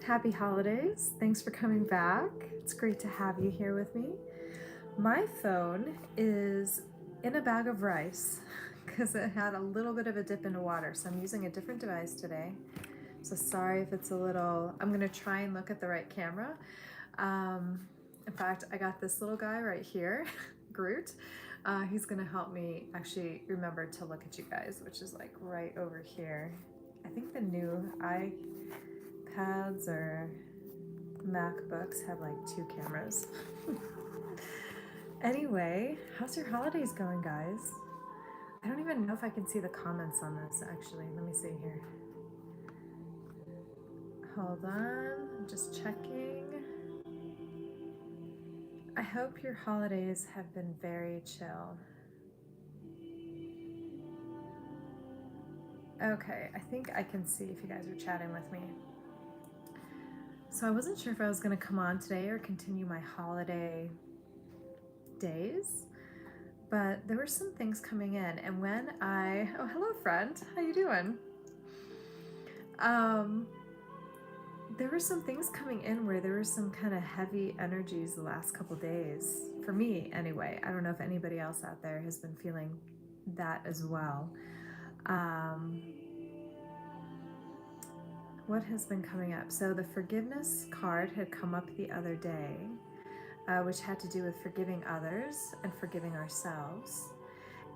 Happy holidays. Thanks for coming back. It's great to have you here with me. My phone is in a bag of rice because it had a little bit of a dip into water. So I'm using a different device today. So sorry if it's a little, I'm gonna try and look at the right camera. In fact, I got this little guy right here, Groot. He's gonna help me actually remember to look at you guys, which is like right over here. I think the new iPads or MacBooks have like 2 cameras. Anyway, how's your holidays going, guys? I don't even know if I can see the comments on this actually. Let me see here. Hold on, I'm just checking. I hope your holidays have been very chill. Okay, I think I can see if you guys are chatting with me. So I wasn't sure if I was gonna come on today or continue my holiday days, but there were some things coming in, and when oh, hello friend, how you doing? There were some things coming in where there were some kind of heavy energies the last couple days, for me anyway. I don't know if anybody else out there has been feeling that as well. What has been coming up? So the forgiveness card had come up the other day, which had to do with forgiving others and forgiving ourselves.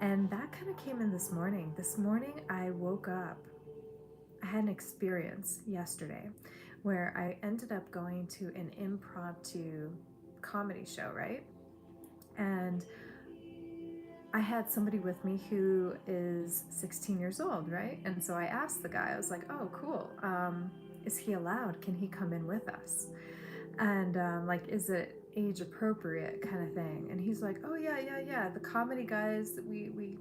And that kind of came in this morning. This morning I woke up, I had an experience yesterday where I ended up going to an impromptu comedy show, right? And I had somebody with me who is 16 years old, right? And so I asked the guy, I was like, oh, cool. Is he allowed? Can he come in with us? And like, is it age appropriate kind of thing? And he's like, oh yeah. The comedy guys, we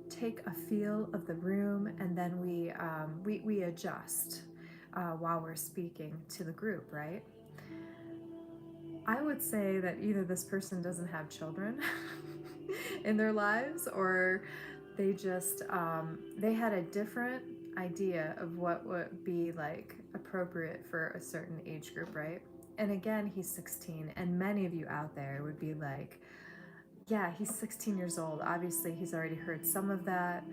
take a feel of the room and then we adjust while we're speaking to the group, right? I would say that either this person doesn't have children in their lives, or they just they had a different idea of what would be like appropriate for a certain age group, right? And again, he's 16, and many of you out there would be like, yeah, he's 16 years old. Obviously, he's already heard some of that.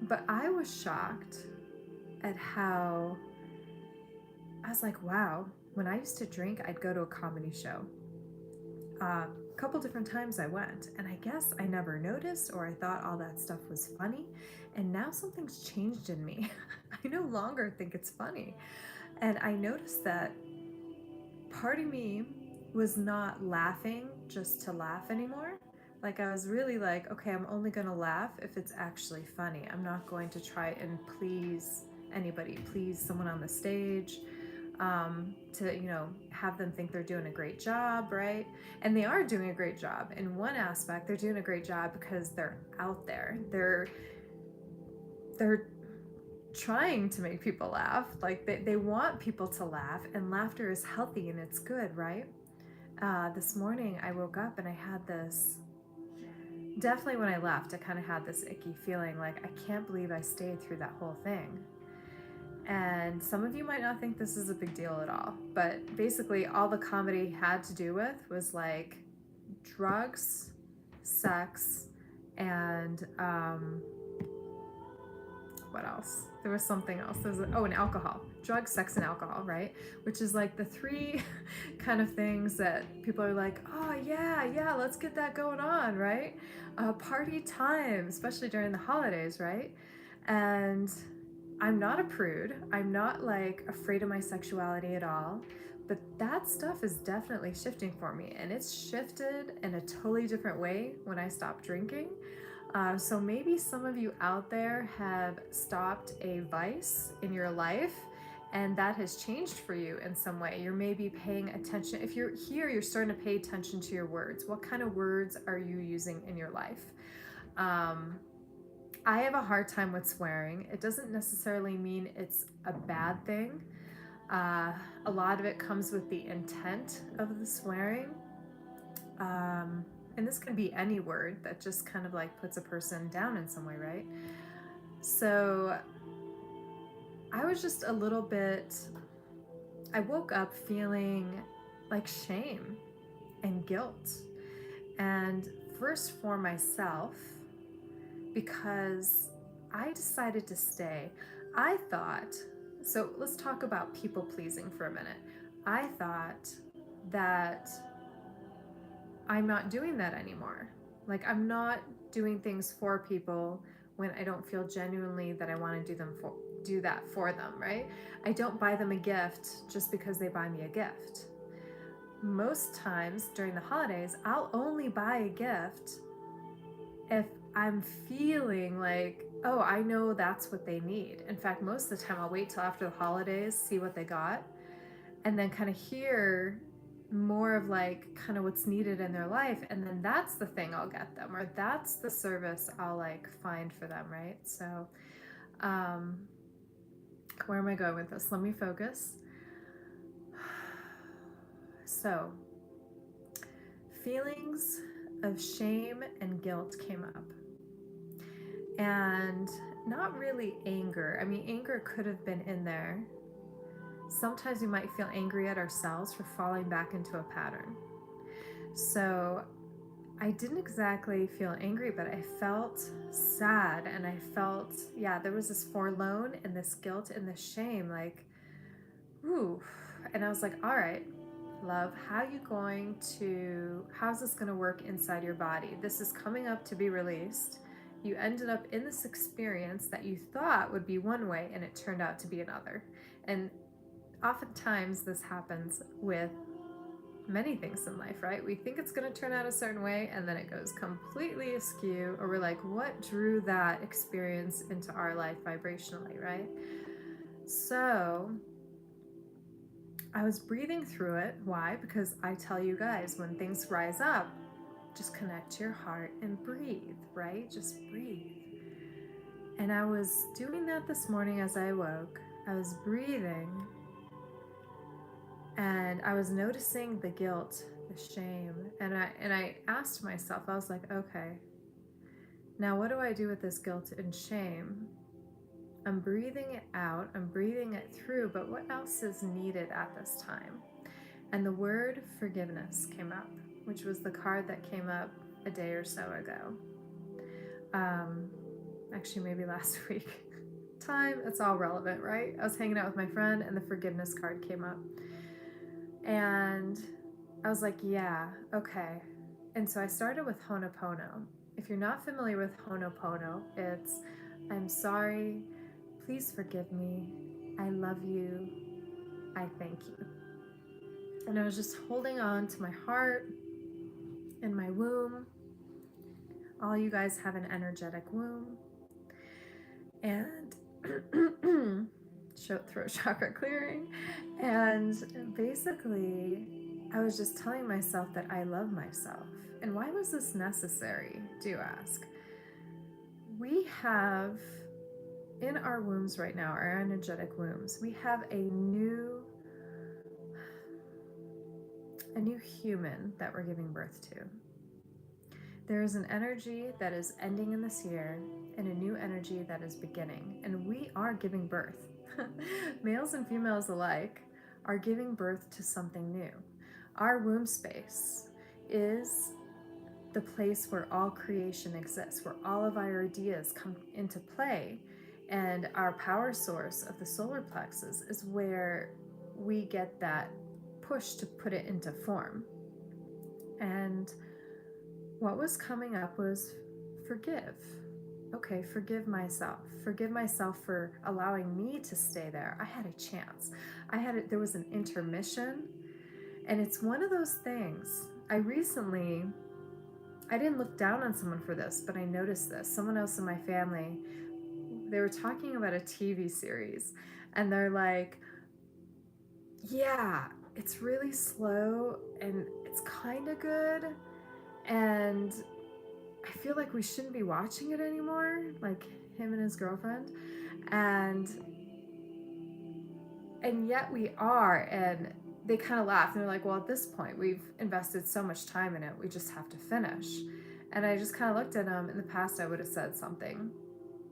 But I was shocked at how, I was like, wow, when I used to drink, I'd go to a comedy show. A couple different times I went, and I guess I never noticed, or I thought all that stuff was funny, and now something's changed in me. I no longer think it's funny. And I noticed that part of me was not laughing just to laugh anymore. Like, I was really like, okay, I'm only gonna laugh if it's actually funny. I'm not going to try and please anybody, please someone on the stage, to, you know, have them think they're doing a great job, right? And they are doing a great job. In one aspect, they're doing a great job because they're out there. They're trying to make people laugh. Like, they want people to laugh, and laughter is healthy and it's good, right? This morning I woke up and I had this, definitely when I left, I kind of had this icky feeling like, I can't believe I stayed through that whole thing. And some of you might not think this is a big deal at all, but basically all the comedy had to do with was like drugs, sex, and what else? There was something else. There was, and alcohol. Drugs, sex, and alcohol, right? Which is like the 3 kind of things that people are like, oh yeah, let's get that going on, right? Party time, especially during the holidays, right? And I'm not a prude. I'm not like afraid of my sexuality at all, but that stuff is definitely shifting for me, and it's shifted in a totally different way when I stopped drinking. So maybe some of you out there have stopped a vice in your life, and that has changed for you in some way. You're maybe paying attention. If you're here, you're starting to pay attention to your words. What kind of words are you using in your life? I have a hard time with swearing. It doesn't necessarily mean it's a bad thing. A lot of it comes with the intent of the swearing. And this can be any word that just kind of like puts a person down in some way, right? So I was just a little bit, I woke up feeling like shame and guilt. And first for myself, because I decided to stay. I thought, so let's talk about people pleasing for a minute. I thought that I'm not doing that anymore. Like, I'm not doing things for people when I don't feel genuinely that I want to do that for them, right? I don't buy them a gift just because they buy me a gift. Most times during the holidays, I'll only buy a gift if I'm feeling like, oh, I know that's what they need. In fact, most of the time I'll wait till after the holidays, see what they got, and then kind of hear more of like kind of what's needed in their life, and then that's the thing I'll get them, or that's the service I'll like find for them, right? So where am I going with this? Let me focus. So feelings of shame and guilt came up, and not really anger. I mean, anger could have been in there. Sometimes we might feel angry at ourselves for falling back into a pattern. So I didn't exactly feel angry, but I felt sad, and I felt, yeah, there was this forlorn and this guilt and this shame, like, ooh. And I was like, all right, love, how's this going to work inside your body? This is coming up to be released. You ended up in this experience that you thought would be one way, and it turned out to be another. And oftentimes this happens with many things in life, right? We think it's going to turn out a certain way, and then it goes completely askew, or we're like, what drew that experience into our life vibrationally, right? So I was breathing through it. Why? Because I tell you guys, when things rise up, just connect to your heart and breathe, right? Just breathe. And I was doing that this morning as I woke. I was breathing, and I was noticing the guilt, the shame, and I asked myself, I was like, okay, now what do I do with this guilt and shame? I'm breathing it out, I'm breathing it through, but what else is needed at this time? And the word forgiveness came up, which was the card that came up a day or so ago. Actually, maybe last week. Time, it's all relevant, right? I was hanging out with my friend, and the forgiveness card came up. And I was like, yeah, okay. And so I started with Ho'oponopono. If you're not familiar with Ho'oponopono, it's, I'm sorry, please forgive me, I love you, I thank you. And I was just holding on to my heart and my womb. All you guys have an energetic womb. And throat chakra clearing. And basically, I was just telling myself that I love myself. And why was this necessary, do you ask? We have, in our wombs right now, our energetic wombs, we have a new human that we're giving birth to. There is an energy that is ending in this year, and a new energy that is beginning. And we are giving birth. Males and females alike are giving birth to something new. Our womb space is the place where all creation exists, where all of our ideas come into play. And our power source of the solar plexus is where we get that push to put it into form. And what was coming up was forgive. Okay, forgive myself. Forgive myself for allowing me to stay there. I had a chance. There was an intermission. And it's one of those things. I didn't look down on someone for this, but I noticed this. Someone else in my family, they were talking about a TV series, and they're like, yeah, it's really slow and it's kind of good, and I feel like we shouldn't be watching it anymore, like him and his girlfriend, and yet we are. And they kind of laughed, and they're like, well, at this point we've invested so much time in it, we just have to finish. And I just kind of looked at them. In the past I would have said something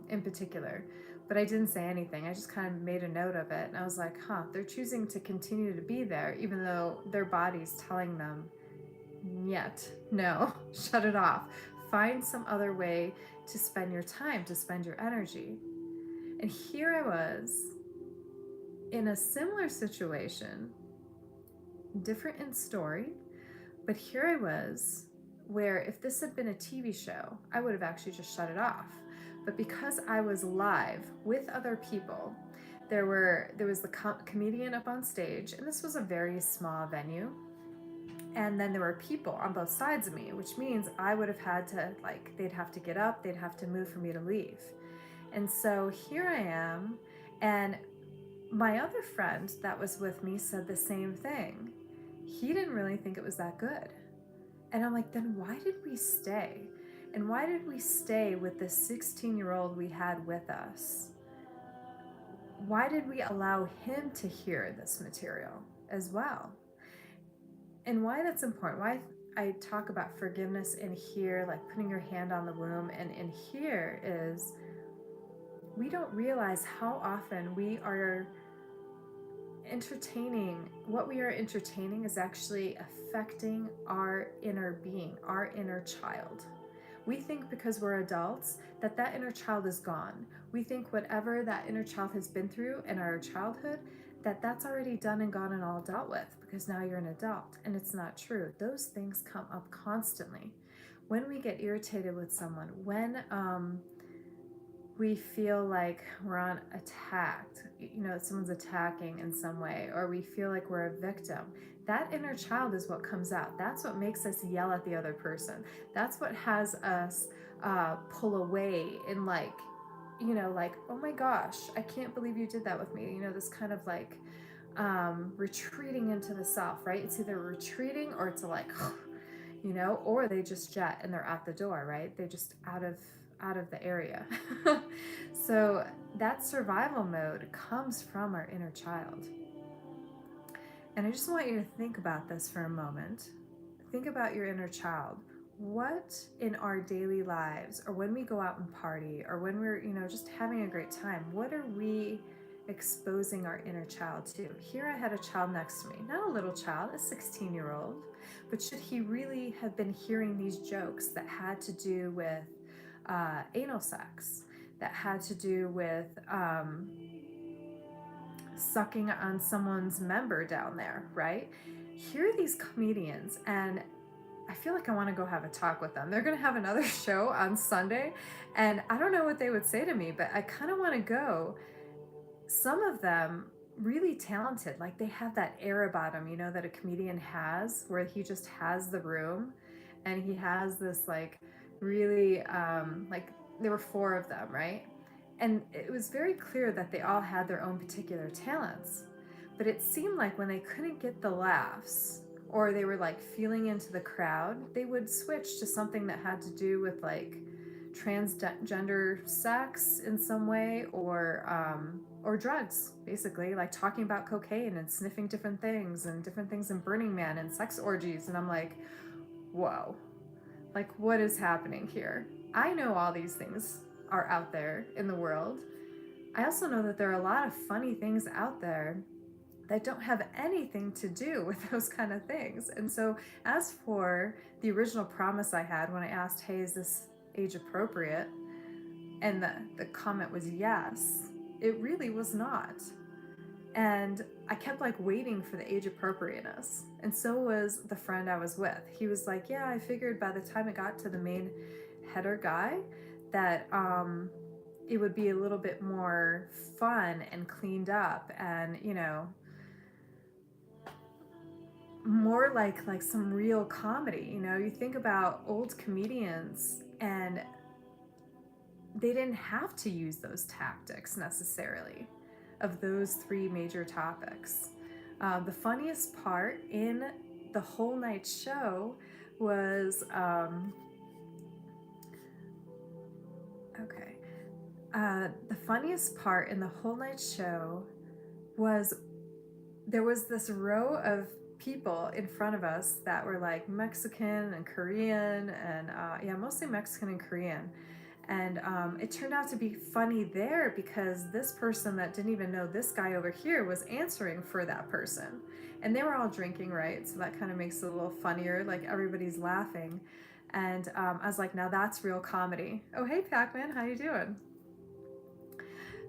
in particular, But I didn't say anything. I just kind of made a note of it. And I was like, huh, they're choosing to continue to be there, even though their body's telling them, yet, no, shut it off. Find some other way to spend your time, to spend your energy. And here I was in a similar situation, different in story, but here I was where if this had been a TV show, I would have actually just shut it off. But because I was live with other people, there was the comedian up on stage, and this was a very small venue. And then there were people on both sides of me, which means I would have had to, like, they'd have to get up, they'd have to move for me to leave. And so here I am, and my other friend that was with me said the same thing. He didn't really think it was that good. And I'm like, then why did we stay? And why did we stay with this 16-year-old we had with us? Why did we allow him to hear this material as well? And why that's important, why I talk about forgiveness in here, like putting your hand on the womb, and in here is we don't realize how often we are entertaining, what we are entertaining is actually affecting our inner being, our inner child. We think because we're adults that that inner child is gone. We think whatever that inner child has been through in our childhood, that that's already done and gone and all dealt with because now you're an adult, and it's not true. Those things come up constantly. When we get irritated with someone, when we feel like we're on attacked, you know, someone's attacking in some way, or we feel like we're a victim, that inner child is what comes out. That's what makes us yell at the other person. That's what has us pull away in, like, you know, like, oh my gosh, I can't believe you did that with me. You know, this kind of like retreating into the self, right? It's either retreating or it's like, you know, or they just jet and they're at the door, right? They're just out of the area. So that survival mode comes from our inner child. And I just want you to think about this for a moment. Think about your inner child. What in our daily lives, or when we go out and party, or when we're, you know, just having a great time, what are we exposing our inner child to? Here I had a child next to me, not a little child, a 16-year-old, but should he really have been hearing these jokes that had to do with anal sex, that had to do with sucking on someone's member down there, right? Here are these comedians, and I feel like I want to go have a talk with them. They're going to have another show on Sunday, and I don't know what they would say to me, but I kind of want to go. Some of them really talented, like they have that air about them, you know, that a comedian has, where he just has the room, and he has this like really like there were 4 of them, right? And it was very clear that they all had their own particular talents, but it seemed like when they couldn't get the laughs, or they were like feeling into the crowd, they would switch to something that had to do with like transgender sex in some way, or drugs, basically, like talking about cocaine and sniffing different things in Burning Man and sex orgies. And I'm like, whoa, like what is happening here? I know all these things are out there in the world. I also know that there are a lot of funny things out there that don't have anything to do with those kind of things. And so as for the original promise I had when I asked, hey, is this age appropriate? And the comment was yes, it really was not. And I kept like waiting for the age appropriateness. And so was the friend I was with. He was like, yeah, I figured by the time it got to the main header guy that it would be a little bit more fun and cleaned up, and, you know, more like some real comedy. You know, you think about old comedians, and they didn't have to use those tactics necessarily of those 3 major topics. The funniest part in the whole night show was the funniest part in the whole night show was there was this row of people in front of us that were like Mexican and Korean, and yeah, mostly Mexican and Korean. And it turned out to be funny there because this person that didn't even know this guy over here was answering for that person. And they were all drinking, right? So that kind of makes it a little funnier, like everybody's laughing. And I was like, now that's real comedy. Oh, hey, Pac-Man, how you doing?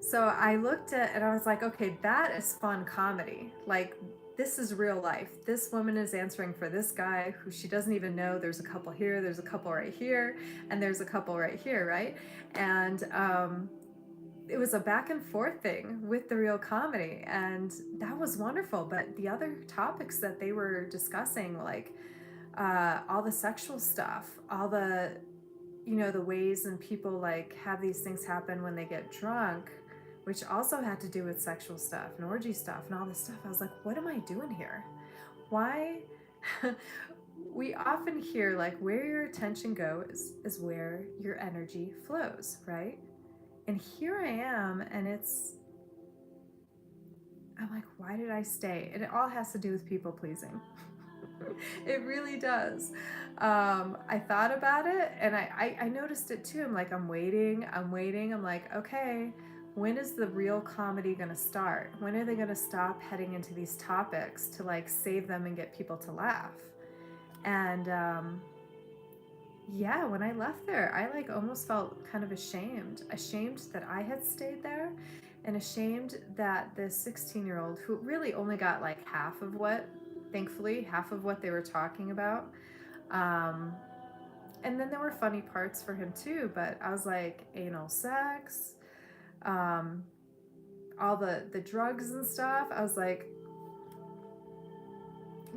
So I looked at and I was like, okay, that is fun comedy. Like, this is real life. This woman is answering for this guy who she doesn't even know. There's a couple here, there's a couple right here, and there's a couple right here, right? And it was a back and forth thing with the real comedy, and that was wonderful. But the other topics that they were discussing, like all the sexual stuff, all the, you know, the ways and people like have these things happen when they get drunk, which also had to do with sexual stuff and orgy stuff and all this stuff. I was like, what am I doing here? Why? We often hear like where your attention goes is where your energy flows, right? And here I am, and I'm like, why did I stay? And it all has to do with people pleasing. It really does. I thought about it, and I noticed it too. I'm like, I'm waiting. I'm like, okay, when is the real comedy going to start? When are they going to stop heading into these topics to like save them and get people to laugh? And yeah, when I left there, I like almost felt kind of ashamed that I had stayed there, and ashamed that this 16-year-old who really only got like thankfully half of what they were talking about. And then there were funny parts for him too, but I was like, anal sex, all the drugs and stuff. I was like,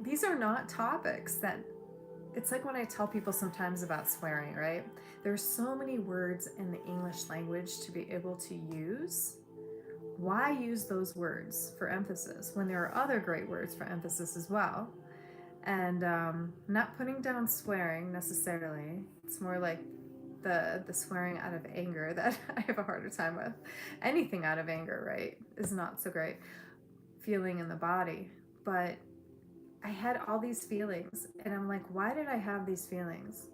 these are not topics that, it's like when I tell people sometimes about swearing, right? There's so many words in the English language to be able to use. Why use those words for emphasis when there are other great words for emphasis as well? And not putting down swearing necessarily. It's more like the swearing out of anger that I have a harder time with. Anything out of anger, right, is not so great feeling in the body. But I had all these feelings, and I'm like, why did I have these feelings?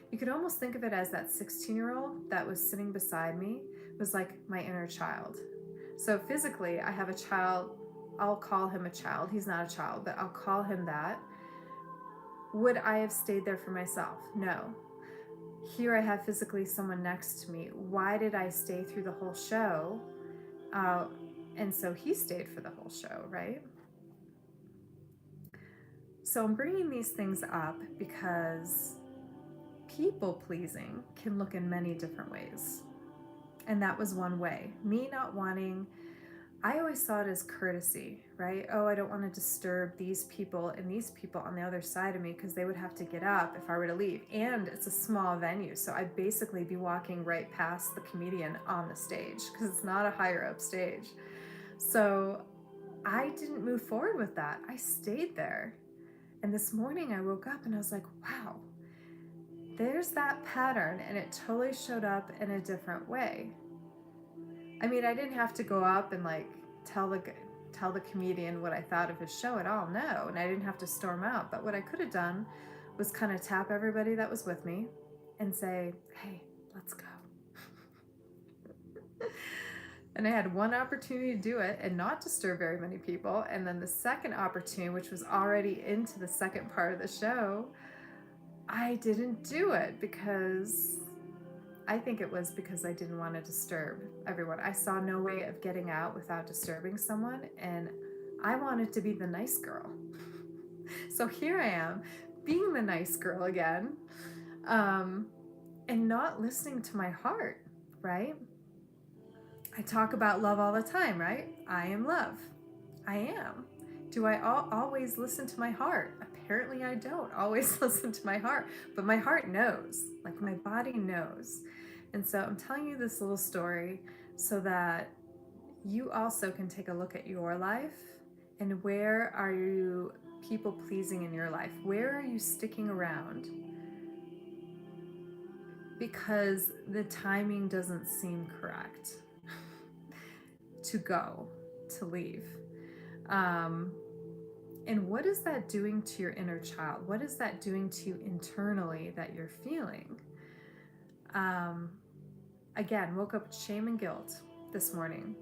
You could almost think of it as that 16-year-old that was sitting beside me was like my inner child. So physically, I have a child. I'll call him a child. He's not a child, but I'll call him that. Would I have stayed there for myself? No. Here I have physically someone next to me. Why did I stay through the whole show? And so he stayed for the whole show, right? So I'm bringing these things up because people pleasing can look in many different ways. And that was one way. Me not wanting, I always saw it as courtesy, right? Oh, I don't want to disturb these people and these people on the other side of me because they would have to get up if I were to leave. And it's a small venue, so I'd basically be walking right past the comedian on the stage because it's not a higher up stage. So I didn't move forward with that. I stayed there. And this morning I woke up and I was like, wow, there's that pattern, and it totally showed up in a different way. I mean, I didn't have to go up and like tell the comedian what I thought of his show at all, no, and I didn't have to storm out. But what I could have done was kind of tap everybody that was with me and say, hey, let's go. And I had one opportunity to do it and not disturb very many people. And then the second opportunity, which was already into the second part of the show, I didn't do it because I think it was because I didn't want to disturb everyone. I saw no way of getting out without disturbing someone, and I wanted to be the nice girl. So here I am, being the nice girl again, and not listening to my heart, right? I talk about love all the time, right? I am love. I am. Do I always listen to my heart? Apparently I don't always listen to my heart, but my heart knows, like my body knows. And so I'm telling you this little story so that you also can take a look at your life and where are you people pleasing in your life? Where are you sticking around? Because the timing doesn't seem correct to go, to leave. And what is that doing to your inner child? What is that doing to you internally that you're feeling? again, woke up with shame and guilt this morning.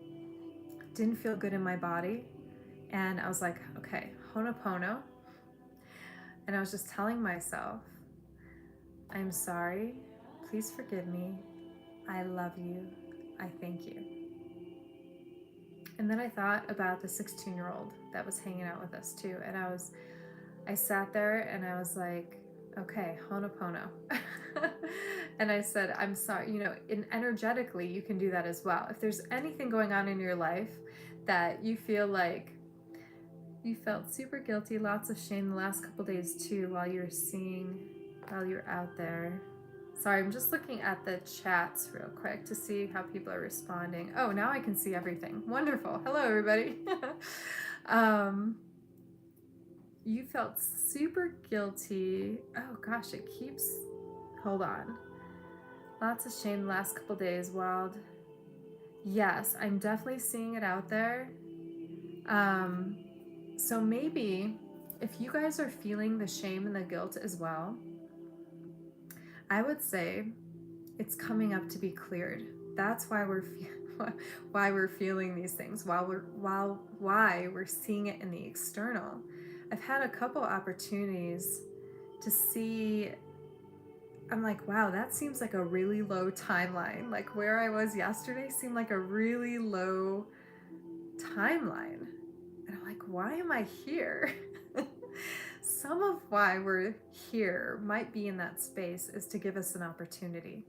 Didn't feel good in my body. And I was like, okay, Ho'oponopono. And I was just telling myself, I'm sorry. Please forgive me. I love you. I thank you. And then I thought about the 16-year-old that was hanging out with us too. And I sat there and I was like, okay, Ho'oponopono. And I said, I'm sorry, energetically, you can do that as well. If there's anything going on in your life that you feel like you felt super guilty, lots of shame the last couple days too, while you're out there. Sorry, I'm just looking at the chats real quick to see how people are responding. Oh, now I can see everything. Wonderful. Hello, everybody. You felt super guilty. Oh gosh, it keeps, hold on. Lots of shame the last couple days, wild. Yes, I'm definitely seeing it out there. So maybe if you guys are feeling the shame and the guilt as well, I would say it's coming up to be cleared. That's why we're feeling these things, why we're seeing it in the external. I've had a couple opportunities to see, I'm like, wow, that seems like a really low timeline. Like where I was yesterday seemed like a really low timeline. And I'm like, why am I here? Some of why we're here might be in that space is to give us an opportunity.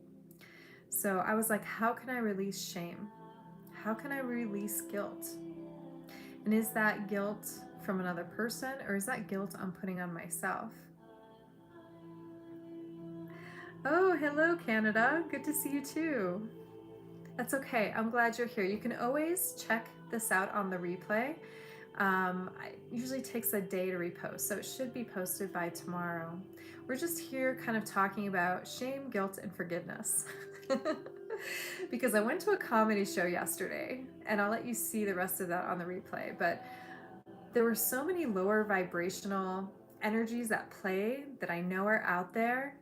So I was like, how can I release shame? How can I release guilt? And is that guilt from another person, or is that guilt I'm putting on myself? Oh, hello, Canada. Good to see you too. That's okay. I'm glad you're here. You can always check this out on the replay. It usually takes a day to repost, so it should be posted by tomorrow. We're just here kind of talking about shame, guilt, and forgiveness. Because I went to a comedy show yesterday, and I'll let you see the rest of that on the replay, but there were so many lower vibrational energies at play that I know are out there,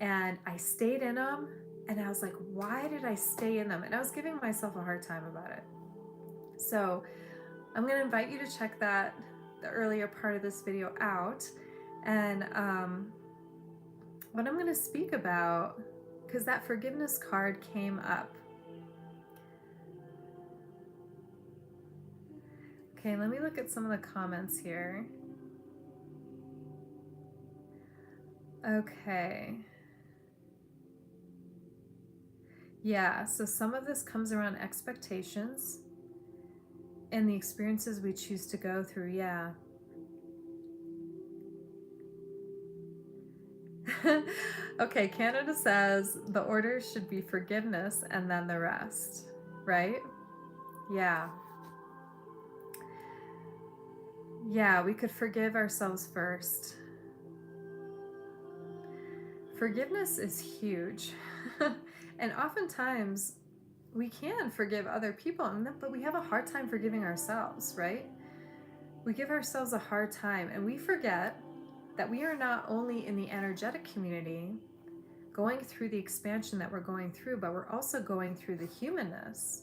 and I stayed in them, and I was like, why did I stay in them? And I was giving myself a hard time about it. So I'm going to invite you to check the earlier part of this video out. And what I'm going to speak about, because that forgiveness card came up. Okay, let me look at some of the comments here. Okay. Yeah, so some of this comes around expectations and the experiences we choose to go through, yeah. Okay, Canada says the order should be forgiveness and then the rest, right? Yeah. Yeah, we could forgive ourselves first. Forgiveness is huge. And oftentimes we can forgive other people, but we have a hard time forgiving ourselves, right? We give ourselves a hard time, and we forget that we are not only in the energetic community going through the expansion that we're going through, but we're also going through the humanness.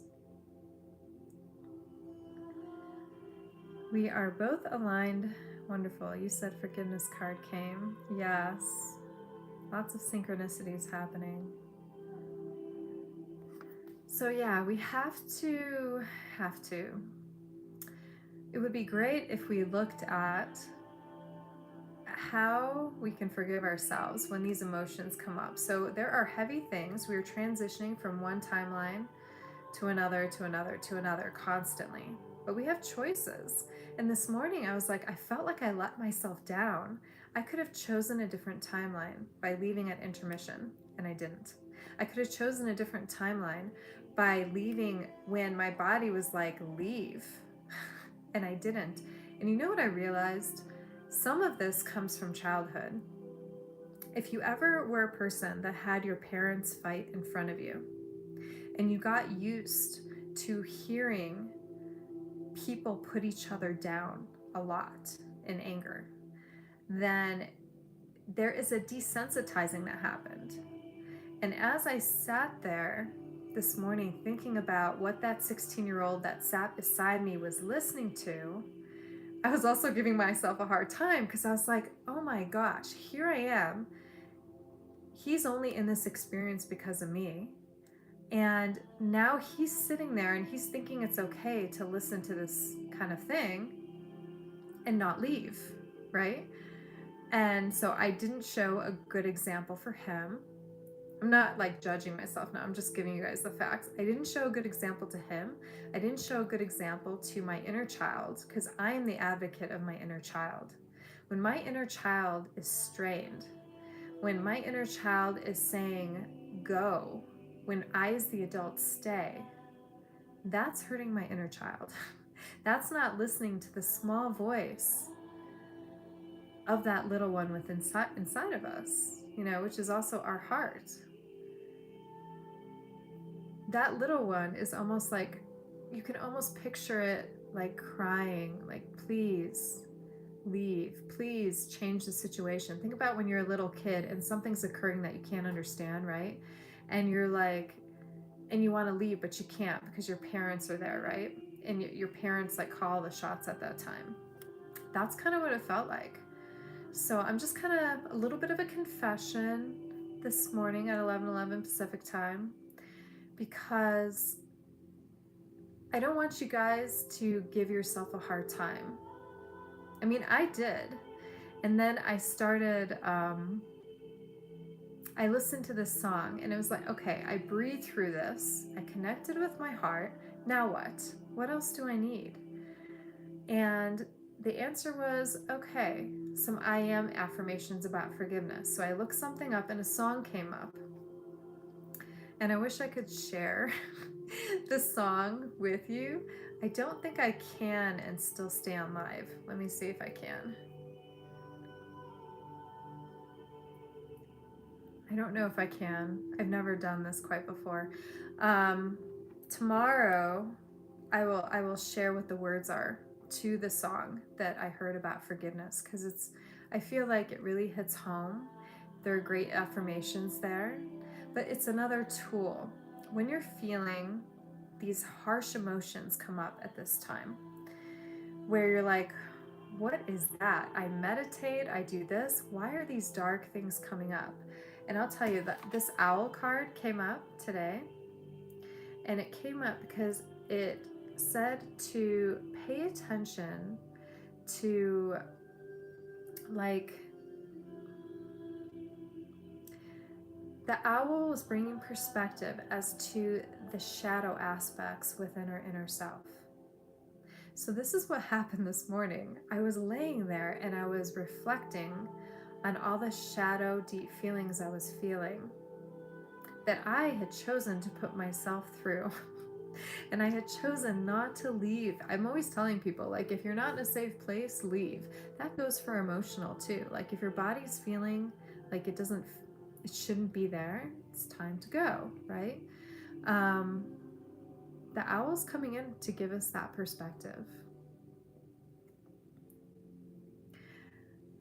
We are both aligned. Wonderful. You said forgiveness card came. Yes. Lots of synchronicities happening. So yeah, we have to. It would be great if we looked at how we can forgive ourselves when these emotions come up. So there are heavy things. We're transitioning from one timeline to another, to another, to another constantly. But we have choices. And this morning I was like, I felt like I let myself down. I could have chosen a different timeline by leaving at intermission, and I didn't. I could have chosen a different timeline by leaving when my body was like, leave, and I didn't. And you know what I realized? Some of this comes from childhood. If you ever were a person that had your parents fight in front of you, and you got used to hearing people put each other down a lot in anger, then there is a desensitizing that happened. And as I sat there this morning thinking about what that 16-year-old that sat beside me was listening to, I was also giving myself a hard time because I was like, oh my gosh, here I am. He's only in this experience because of me. And now he's sitting there and he's thinking it's okay to listen to this kind of thing and not leave, right? And so I didn't show a good example for him. I'm not like judging myself now. I'm just giving you guys the facts. I didn't show a good example to him. I didn't show a good example to my inner child because I am the advocate of my inner child. When my inner child is strained, when my inner child is saying, go, when I as the adult stay, that's hurting my inner child. That's not listening to the small voice of that little one within inside of us, which is also our heart. That little one is almost like, you can almost picture it like crying, like, please leave, please change the situation. Think about when you're a little kid and something's occurring that you can't understand, right? And you're like, and you want to leave, but you can't because your parents are there, right? And your parents like call the shots at that time. That's kind of what it felt like. So I'm just kind of a little bit of a confession this morning at 11:11 Pacific time, because I don't want you guys to give yourself a hard time. I mean, I did. And then I started, I listened to this song and it was like, okay, I breathed through this. I connected with my heart. Now what? What else do I need? And the answer was, okay, some I am affirmations about forgiveness. So I looked something up and a song came up. And I wish I could share the song with you. I don't think I can and still stay on live. Let me see if I can. I don't know if I can. I've never done this quite before. Tomorrow, I will share what the words are to the song that I heard about forgiveness, because I feel like it really hits home. There are great affirmations there, but it's another tool. When you're feeling these harsh emotions come up at this time, where you're like, what is that? I meditate, I do this. Why are these dark things coming up? And I'll tell you that this owl card came up today, and it came up because it said to pay attention to, like, the owl was bringing perspective as to the shadow aspects within our inner self. So this is what happened this morning. I was laying there and I was reflecting on all the shadow deep feelings I was feeling that I had chosen to put myself through. And I had chosen not to leave. I'm always telling people, like, if you're not in a safe place, leave. That goes for emotional too. Like, if your body's feeling like it shouldn't be there, it's time to go, right? The owl's coming in to give us that perspective.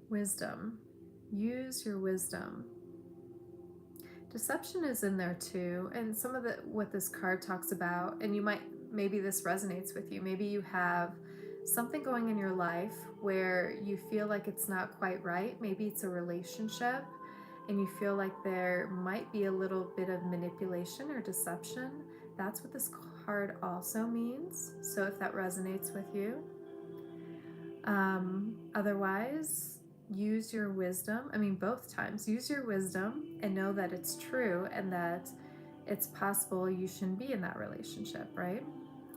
Wisdom. Use your wisdom. Deception is in there too, and some of what this card talks about, and maybe this resonates with you. Maybe you have something going in your life where you feel like it's not quite right. Maybe it's a relationship and you feel like there might be a little bit of manipulation or deception. That's what this card also means. So if that resonates with you. Otherwise, use your wisdom. I mean, both times, use your wisdom and know that it's true and that it's possible you shouldn't be in that relationship, right?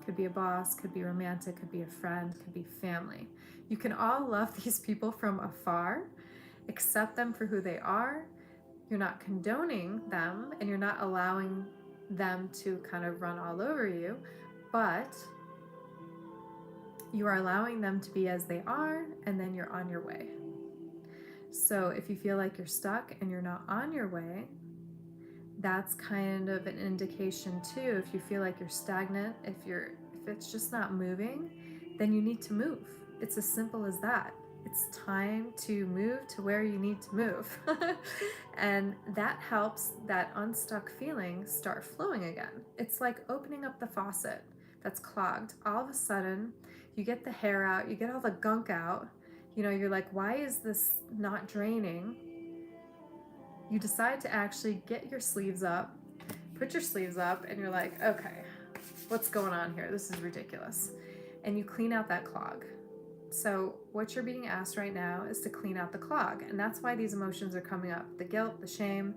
Could be a boss, could be romantic, could be a friend, could be family. You can all love these people from afar, accept them for who they are. You're not condoning them and you're not allowing them to kind of run all over you, but you are allowing them to be as they are, and then you're on your way. So if you feel like you're stuck and you're not on your way, that's kind of an indication too. If you feel like you're stagnant, if it's just not moving, then you need to move. It's as simple as that. It's time to move to where you need to move. And that helps that unstuck feeling start flowing again. It's like opening up the faucet that's clogged. All of a sudden, you get the hair out, you get all the gunk out. You know, you're like, why is this not draining? You decide to actually get your sleeves up, put your sleeves up, and you're like, okay, what's going on here? This is ridiculous. And you clean out that clog. So what you're being asked right now is to clean out the clog. And that's why these emotions are coming up. The guilt, the shame,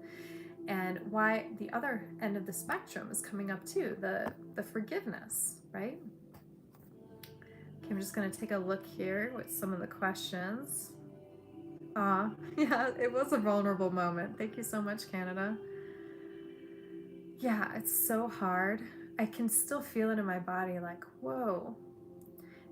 and why the other end of the spectrum is coming up too. The forgiveness, right? Okay, I'm just gonna take a look here with some of the questions. Yeah, it was a vulnerable moment. Thank you so much, Canada. Yeah, it's so hard. I can still feel it in my body, like, whoa.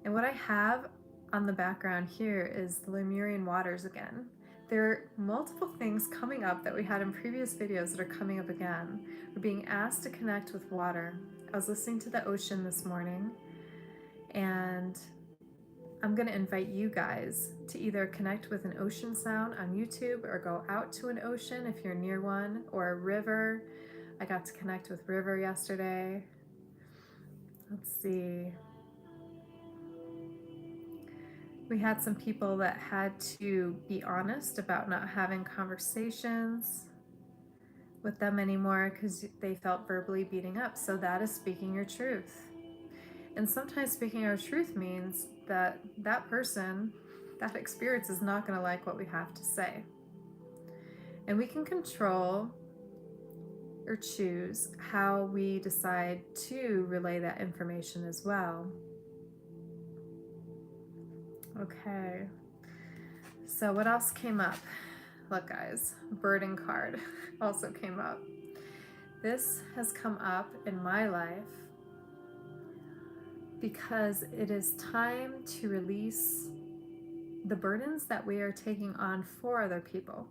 And what I have on the background here is the Lemurian waters again. There are multiple things coming up that we had in previous videos that are coming up again. We're being asked to connect with water. I was listening to the ocean this morning, and I'm going to invite you guys to either connect with an ocean sound on YouTube or go out to an ocean if you're near one, or a river. I got to connect with river yesterday. Let's see. We had some people that had to be honest about not having conversations with them anymore because they felt verbally beating up. So that is speaking your truth. And sometimes speaking our truth means that that person, that experience is not going to like what we have to say. And we can control or choose how we decide to relay that information as well. Okay, so what else came up? Look guys, burden card also came up. This has come up in my life because it is time to release the burdens that we are taking on for other people.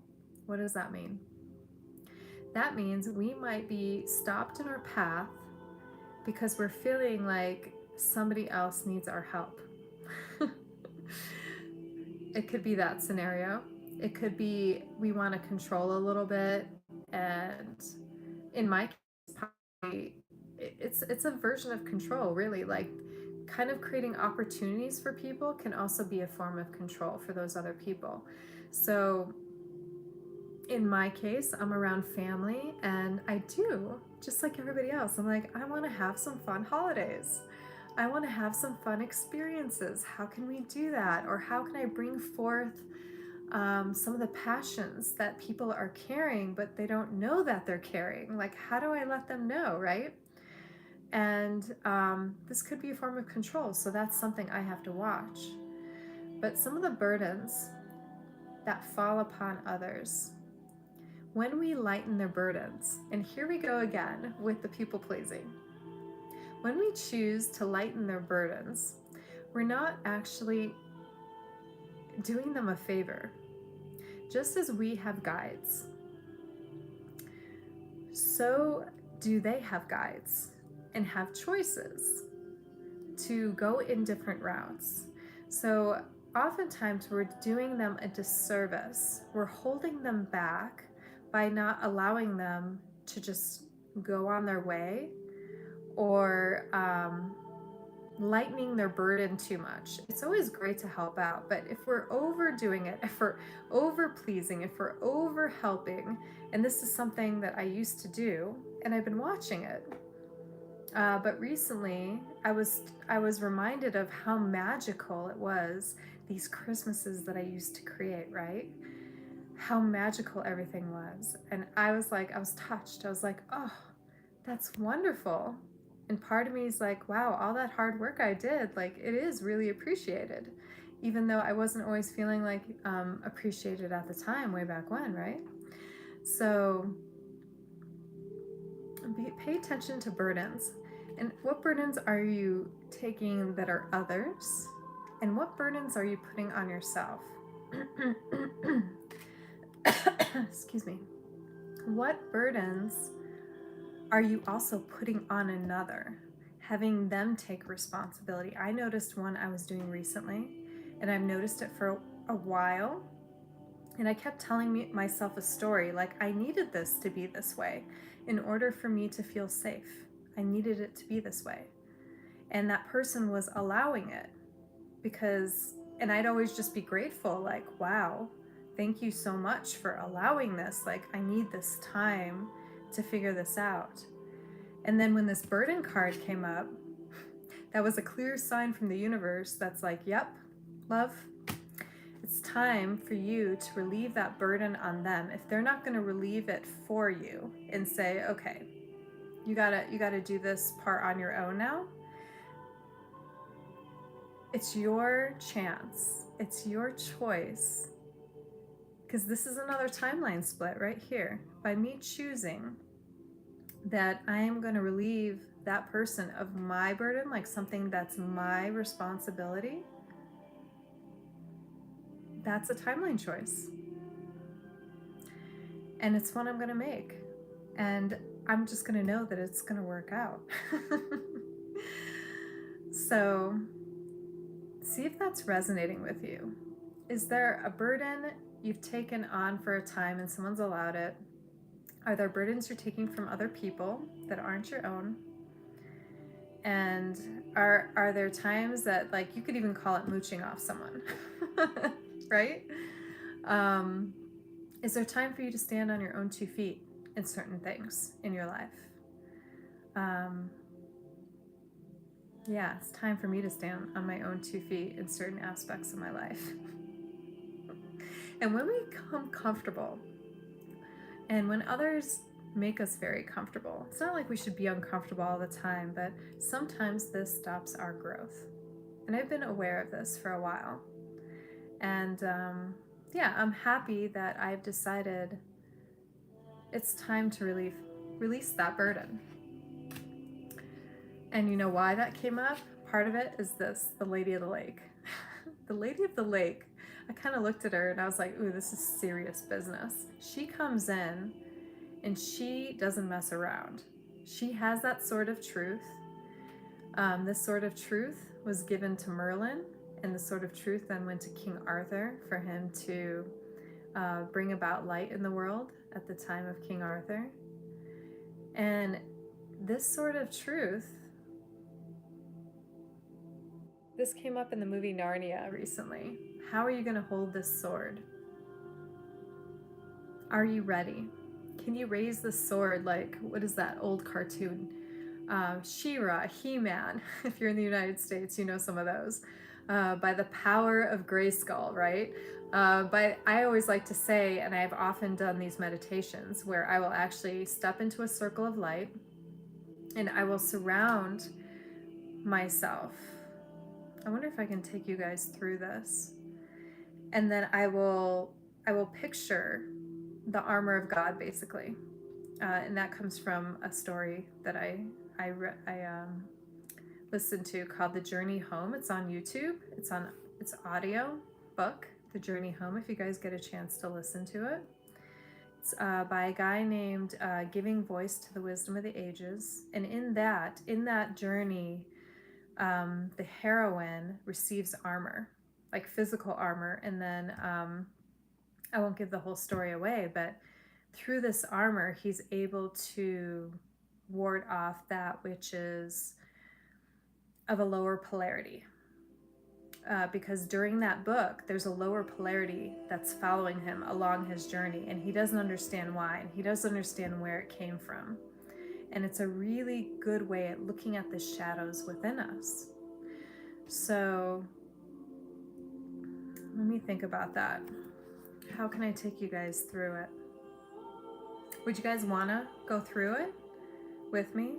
What does that mean? That means we might be stopped in our path because we're feeling like somebody else needs our help. It could be that scenario. It could be we want to control a little bit, and in my case, probably it's a version of control, really. Like, kind of creating opportunities for people can also be a form of control for those other people. So in my case, I'm around family, and I do, just like everybody else, I'm like, I want to have some fun holidays. I want to have some fun experiences. How can we do that? Or how can I bring forth some of the passions that people are carrying, but they don't know that they're carrying? Like, how do I let them know, right? And this could be a form of control, so that's something I have to watch. But some of the burdens that fall upon others, when we lighten their burdens, and here we go again with the people pleasing. When we choose to lighten their burdens, we're not actually doing them a favor. Just as we have guides, so do they have guides and have choices to go in different routes. So oftentimes we're doing them a disservice. We're holding them back by not allowing them to just go on their way, or lightening their burden too much. It's always great to help out, but if we're overdoing it, if we're over pleasing, if we're over helping, and this is something that I used to do, and I've been watching it, but recently I was reminded of how magical it was, these Christmases that I used to create, right? How magical everything was. And I was touched. I was like, oh, that's wonderful. And part of me is like, wow, all that hard work I did, like, it is really appreciated, even though I wasn't always feeling like appreciated at the time, way back when, right? So pay attention to burdens. And what burdens are you taking that are others? And what burdens are you putting on yourself? Excuse me. What burdens are you also putting on another, having them take responsibility? I noticed one I was doing recently, and I've noticed it for a while, and I kept telling myself a story, like I needed this to be this way in order for me to feel safe. I needed it to be this way. And that person was allowing it because, and I'd always just be grateful, like, wow, thank you so much for allowing this. Like, I need this time to figure this out. And then when this burden card came up, that was a clear sign from the universe that's like, yep, love, it's time for you to relieve that burden on them. If they're not going to relieve it for you and say, okay, you gotta do this part on your own now, it's your chance, it's your choice, because this is another timeline split right here. By me choosing that I am going to relieve that person of my burden, like something that's my responsibility, that's a timeline choice. And it's one I'm going to make. And I'm just going to know that it's going to work out. So see if that's resonating with you. Is there a burden you've taken on for a time and someone's allowed it? Are there burdens you're taking from other people that aren't your own? And are there times that, like, you could even call it mooching off someone, right? Is there time for you to stand on your own 2 feet in certain things in your life? Yeah, it's time for me to stand on my own 2 feet in certain aspects of my life. And when we become comfortable, and when others make us very comfortable, it's not like we should be uncomfortable all the time, but sometimes this stops our growth. And I've been aware of this for a while. And yeah, I'm happy that I've decided it's time to release that burden. And you know why that came up? Part of it is this, the Lady of the Lake. The Lady of the Lake, I kind of looked at her and I was like, ooh, this is serious business. She comes in and she doesn't mess around. She has that sword of truth. This sword of truth was given to Merlin, and the sword of truth then went to King Arthur for him to bring about light in the world at the time of King Arthur. And this sword of truth, this came up in the movie Narnia recently. How are you going to hold this sword? Are you ready? Can you raise the sword like, what is that old cartoon? She-Ra, He-Man, if you're in the United States, you know some of those. By the power of GreyScull, right? But I always like to say, and I've often done these meditations, where I will actually step into a circle of light and I will surround myself. I wonder if I can take you guys through this. And then I will picture the armor of God, basically. And that comes from a story that I listened to called The Journey Home. It's on YouTube. It's audio book, The Journey Home, if you guys get a chance to listen to it. It's by a guy named Giving Voice to the Wisdom of the Ages. And in that journey, the heroine receives armor, like physical armor. And then I won't give the whole story away, but through this armor, he's able to ward off that which is of a lower polarity. Because during that book, there's a lower polarity that's following him along his journey, and he doesn't understand why, and he doesn't understand where it came from. And it's a really good way at looking at the shadows within us. So let me think about that. How can I take you guys through it? Would you guys want to go through it with me?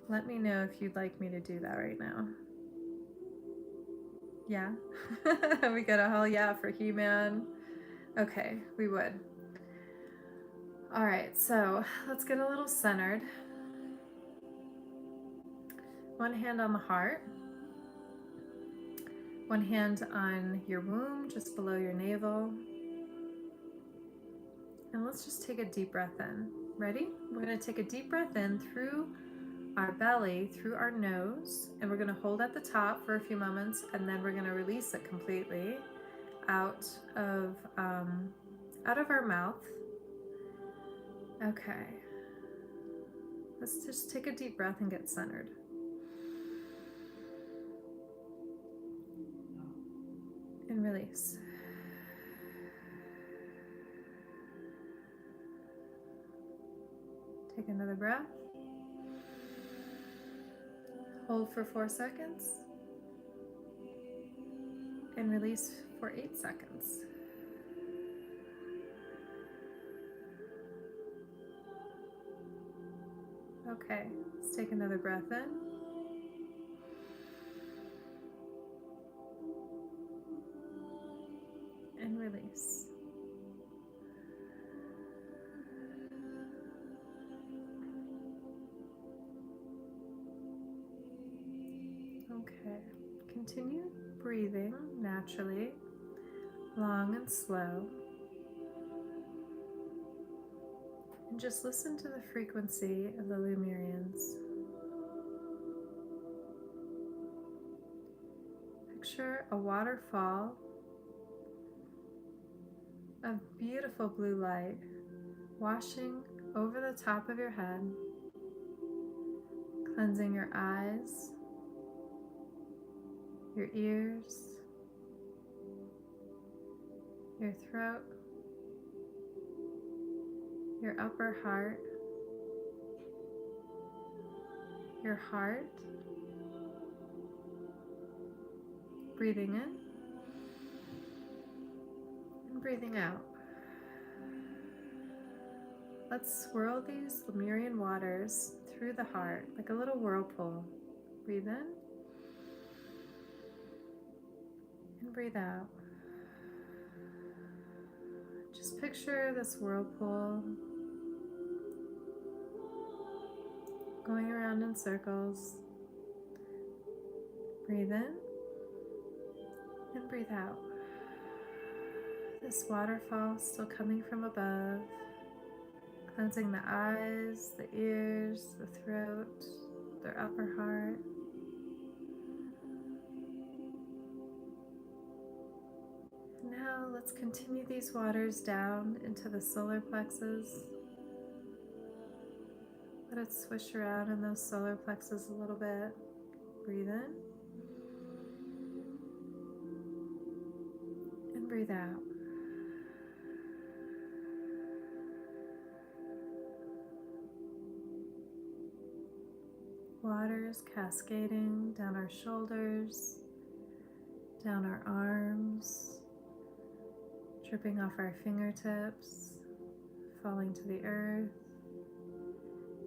Let me know if you'd like me to do that right now. Yeah? We got a hell yeah for He-Man. Okay, we would. All right, so let's get a little centered. One hand on the heart. One hand on your womb, just below your navel. And let's just take a deep breath in. Ready? We're going to take a deep breath in through our belly through our nose, and we're going to hold at the top for a few moments, and then we're going to release it completely out of our mouth. Okay. Let's just take a deep breath and get centered. And release. Take another breath. Hold for 4 seconds. And release for 8 seconds. Okay, let's take another breath in. And release. Okay, continue breathing naturally, long and slow. And just listen to the frequency of the Lemurians. Picture a waterfall of beautiful blue light washing over the top of your head, cleansing your eyes, your ears, your throat, your upper heart, your heart. Breathing in and breathing out. Let's swirl these Lemurian waters through the heart like a little whirlpool. Breathe in and breathe out. Just picture this whirlpool going around in circles. Breathe in and breathe out. This waterfall still coming from above, cleansing the eyes, the ears, the throat, their upper heart. Now let's continue these waters down into the solar plexus. Let it swish around in those solar plexus a little bit. Breathe in and breathe out. Waters cascading down our shoulders, down our arms, dripping off our fingertips, falling to the earth,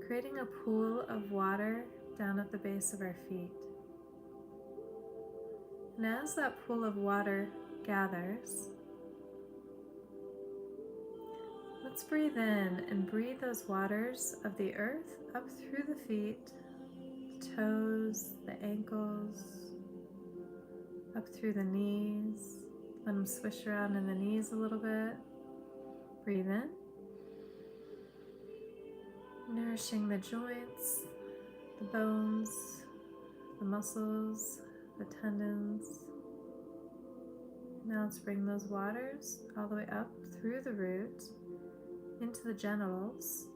creating a pool of water down at the base of our feet. And as that pool of water gathers, let's breathe in and breathe those waters of the earth up through the feet, toes, the ankles, up through the knees. Let them swish around in the knees a little bit. Breathe in, nourishing the joints, the bones, the muscles, the tendons. Now let's bring those waters all the way up through the root into the genitals.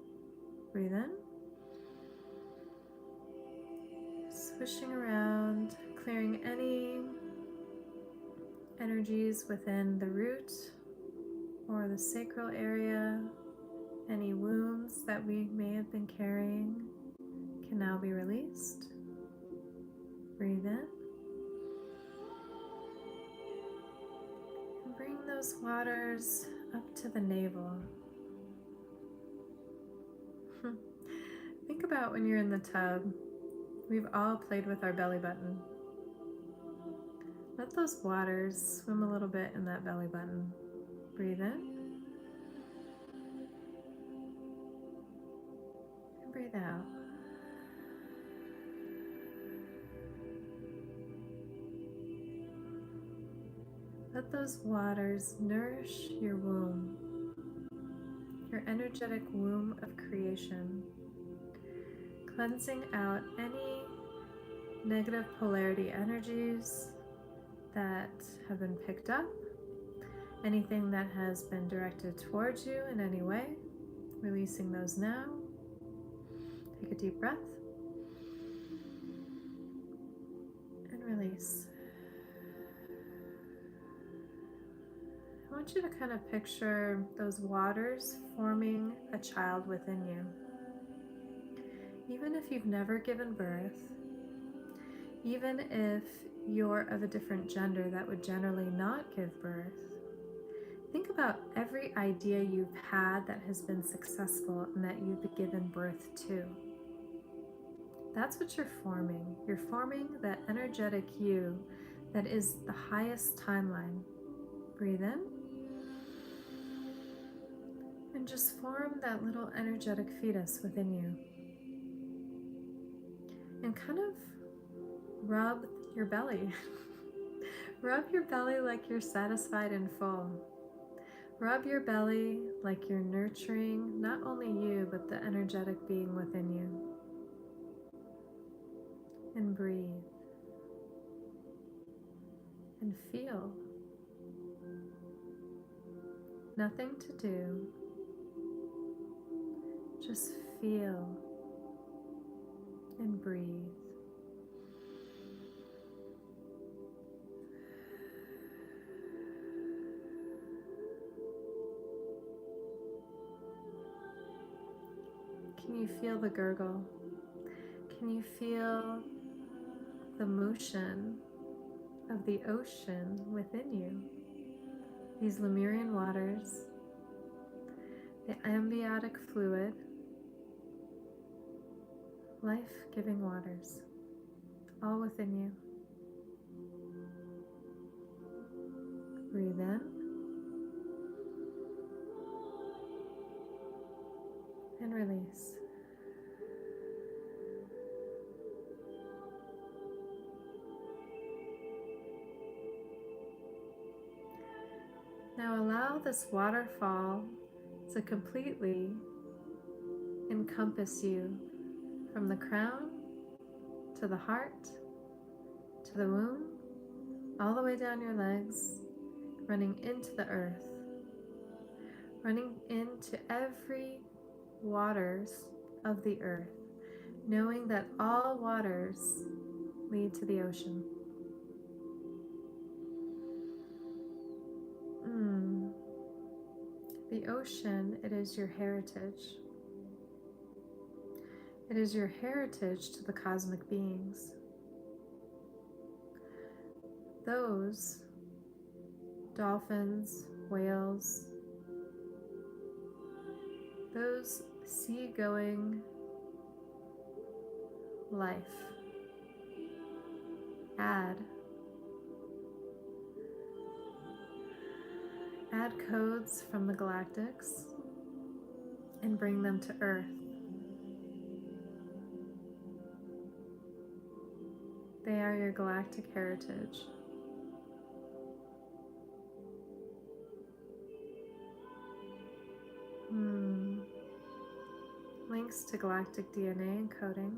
Breathe in, swishing around, clearing any energies within the root or the sacral area. Any wounds that we may have been carrying can now be released. Breathe in. And bring those waters up to the navel. Think about when you're in the tub. We've all played with our belly button. Let those waters swim a little bit in that belly button. Breathe in. And breathe out. Let those waters nourish your womb, your energetic womb of creation, cleansing out any negative polarity energies that have been picked up, anything that has been directed towards you in any way, releasing those now. Take a deep breath and release. I want you to kind of picture those waters forming a child within you. Even if you've never given birth, even if you're of a different gender that would generally not give birth, think about every idea you've had that has been successful and that you've given birth to. That's what you're forming. You're forming that energetic you that is the highest timeline. Breathe in. And just form that little energetic fetus within you. And kind of rub your belly. Rub your belly like you're satisfied and full. Rub your belly like you're nurturing not only you, but the energetic being within you. And breathe. And feel. Nothing to do. Just feel and breathe. Can you feel the gurgle? Can you feel the motion of the ocean within you? These Lemurian waters, the amniotic fluid, life-giving waters, all within you. Breathe in. And release. Now allow this waterfall to completely encompass you from the crown to the heart to the womb, all the way down your legs, running into the earth, running into every waters of the earth, knowing that all waters lead to the ocean. The ocean, it is your heritage. It is your heritage to the cosmic beings. Those dolphins, whales, those sea-going life add codes from the galactics and bring them to Earth. They are your galactic heritage. Links to galactic DNA encoding.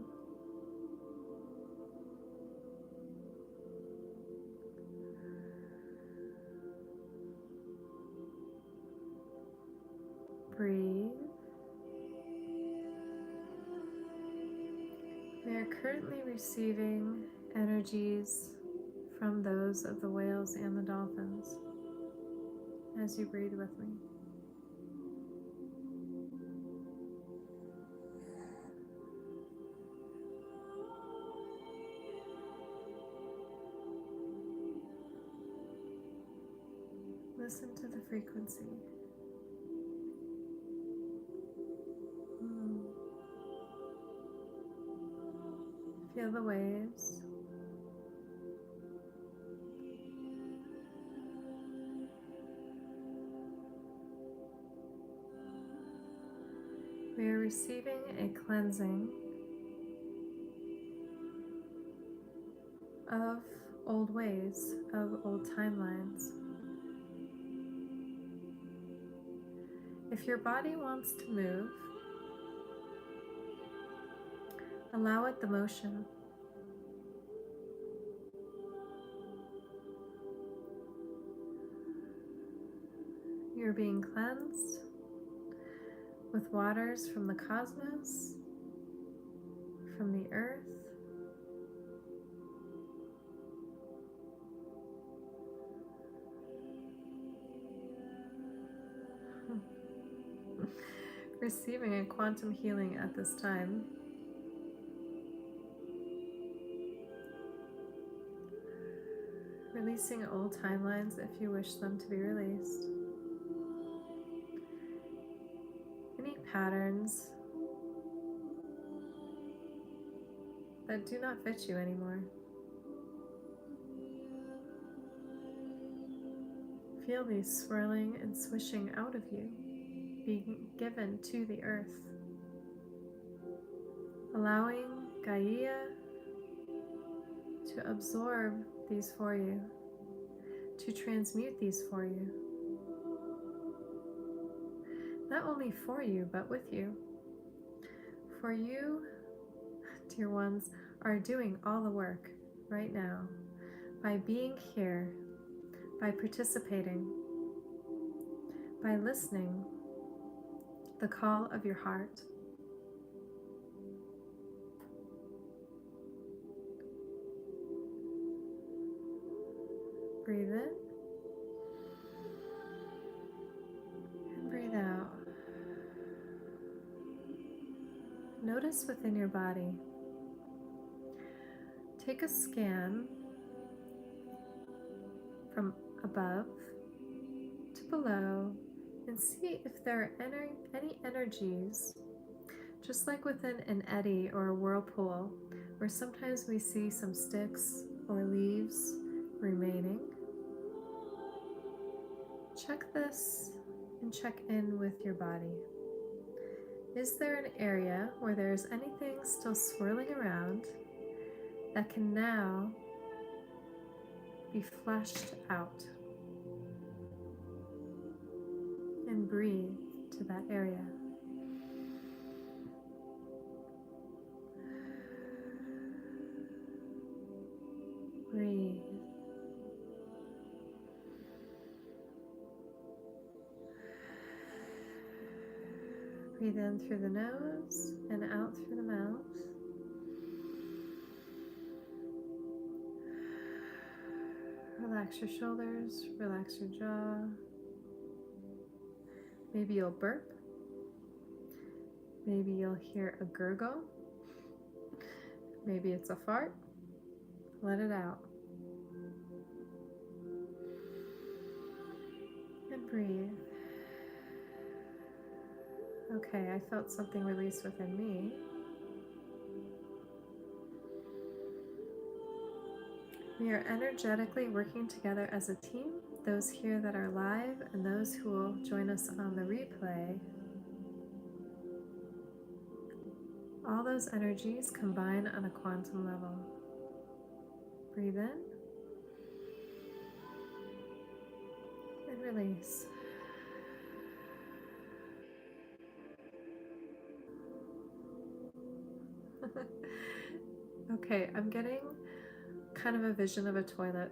Breathe. We are currently receiving energies from those of the whales and the dolphins as you breathe with me. Listen to the frequency. Feel the waves. We are receiving a cleansing of old ways, of old timelines. If your body wants to move, Allow it the motion. You're being cleansed with waters from the cosmos, from the earth. Receiving a quantum healing at this time. Releasing old timelines if you wish them to be released. Any patterns that do not fit you anymore. Feel these swirling and swishing out of you, being given to the earth. Allowing Gaia to absorb these for you, to transmute these for you. Not only for you, but with you. For you, dear ones, are doing all the work right now by being here, by participating, by listening the call of your heart. Breathe in and breathe out. Notice within your body. Take a scan from above to below and see if there are any energies, just like within an eddy or a whirlpool, where sometimes we see some sticks or leaves remaining. Check this and check in with your body. Is there an area where there's anything still swirling around that can now be flushed out? And breathe to that area. Breathe. Breathe in through the nose and out through the mouth. Relax your shoulders, relax your jaw. Maybe you'll burp. Maybe you'll hear a gurgle. Maybe it's a fart. Let it out. And breathe. Okay, I felt something release within me. We are energetically working together as a team, those here that are live and those who will join us on the replay. All those energies combine on a quantum level. Breathe in and release. Okay, I'm getting kind of a vision of a toilet.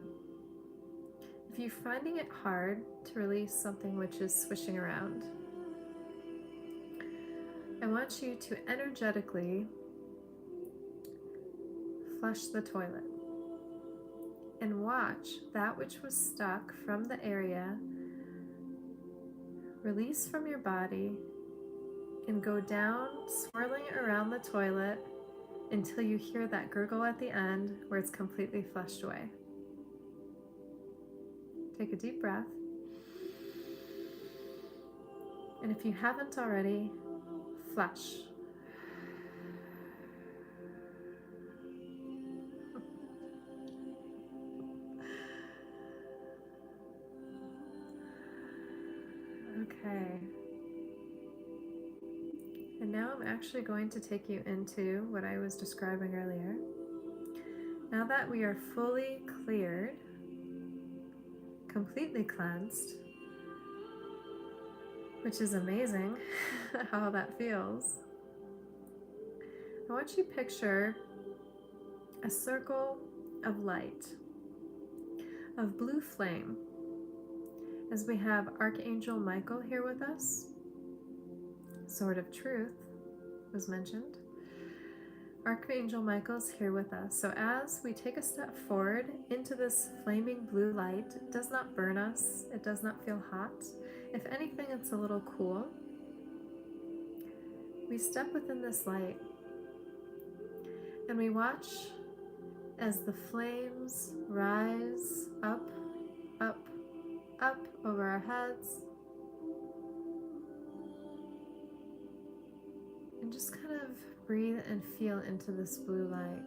If you're finding it hard to release something which is swishing around, I want you to energetically flush the toilet and watch that which was stuck from the area release from your body and go down, swirling around the toilet until you hear that gurgle at the end where it's completely flushed away. Take a deep breath. And if you haven't already, flush. Okay. And now I'm actually going to take you into what I was describing earlier. Now that we are fully cleared, completely cleansed, which is amazing how that feels, I want you to picture a circle of light, of blue flame, as we have Archangel Michael here with us. Sword of Truth was mentioned. Archangel Michael's here with us. So as we take a step forward into this flaming blue light, it does not burn us. It does not feel hot. If anything, it's a little cool. We step within this light and we watch as the flames rise up, up, up over our heads. And just kind of breathe and feel into this blue light.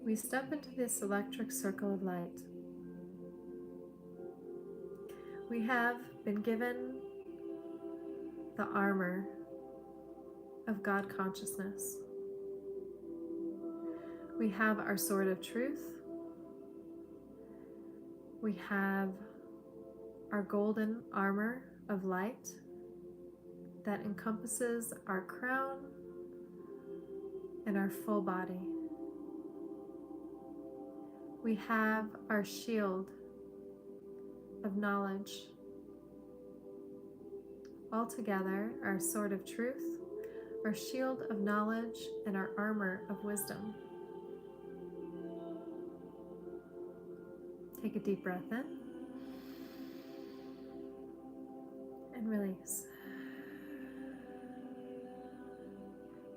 We step into this electric circle of light. We have been given the armor of God consciousness. We have our sword of truth. We have our golden armor of light that encompasses our crown and our full body. We have our shield of knowledge. Altogether, our sword of truth, our shield of knowledge, and our armor of wisdom. Take a deep breath in and release.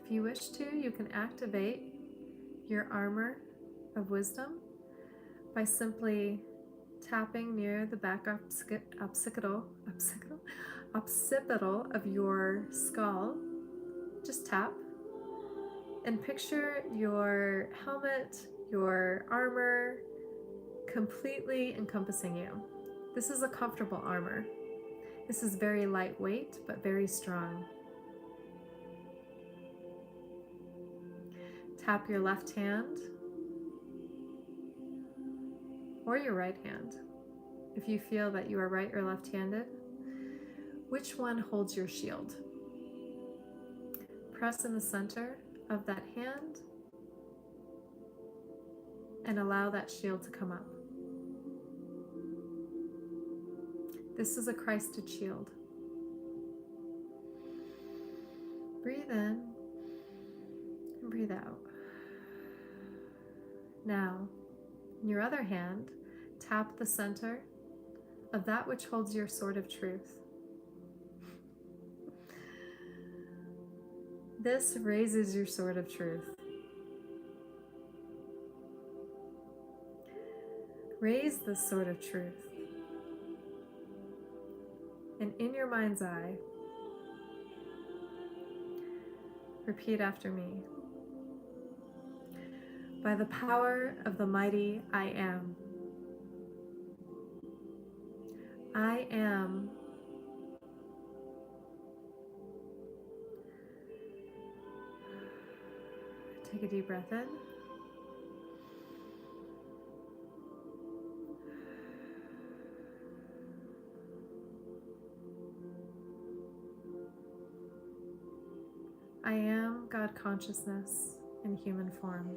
If you wish to, you can activate your armor of wisdom by simply tapping near the back occipital of your skull. Just tap and picture your helmet, your armor completely encompassing you. This is a comfortable armor. This is very lightweight but very strong. Tap your left hand or your right hand. If you feel that you are right or left-handed, which one holds your shield? Press in the center of that hand and allow that shield to come up. This is a Christed shield. Breathe in and breathe out. Now, in your other hand, tap the center of that which holds your sword of truth. This raises your sword of truth. Raise the sword of truth. And in your mind's eye, repeat after me. By the power of the mighty I am, I am take a deep breath in. I am God consciousness in human form.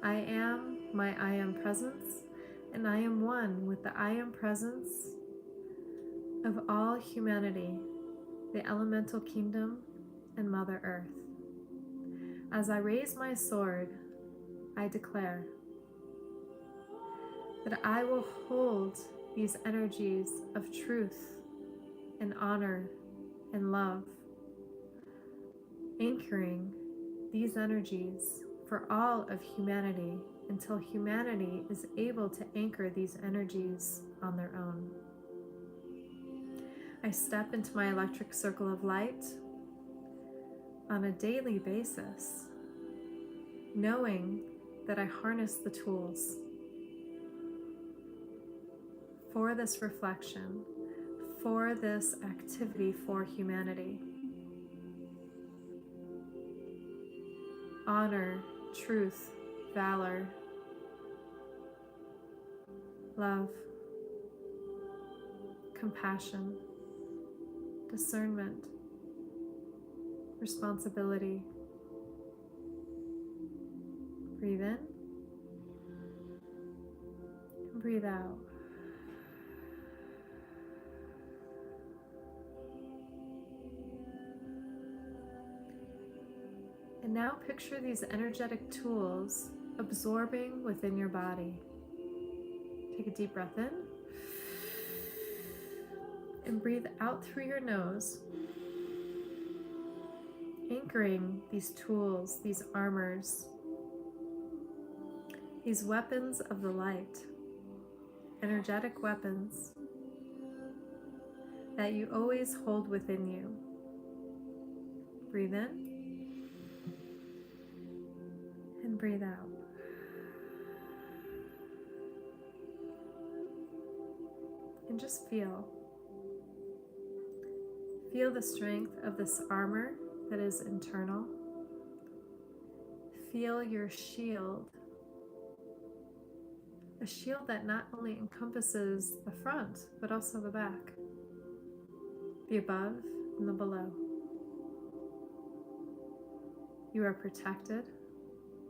I am my I am presence, and I am one with the I am presence of all humanity, the elemental kingdom, and Mother Earth. As I raise my sword, I declare that I will hold these energies of truth and honor and love, anchoring these energies for all of humanity until humanity is able to anchor these energies on their own. I step into my electric circle of light on a daily basis, knowing that I harness the tools for this reflection, for this activity for humanity. Honor, truth, valor, love, compassion, discernment, responsibility. Breathe in and breathe out. And now picture these energetic tools absorbing within your body. Take a deep breath in and breathe out through your nose, anchoring these tools, these armors, these weapons of the light, energetic weapons that you always hold within you. Breathe in and breathe out. And just feel the strength of this armor that is internal. Feel your shield, a shield that not only encompasses the front, but also the back, the above and the below. You are protected.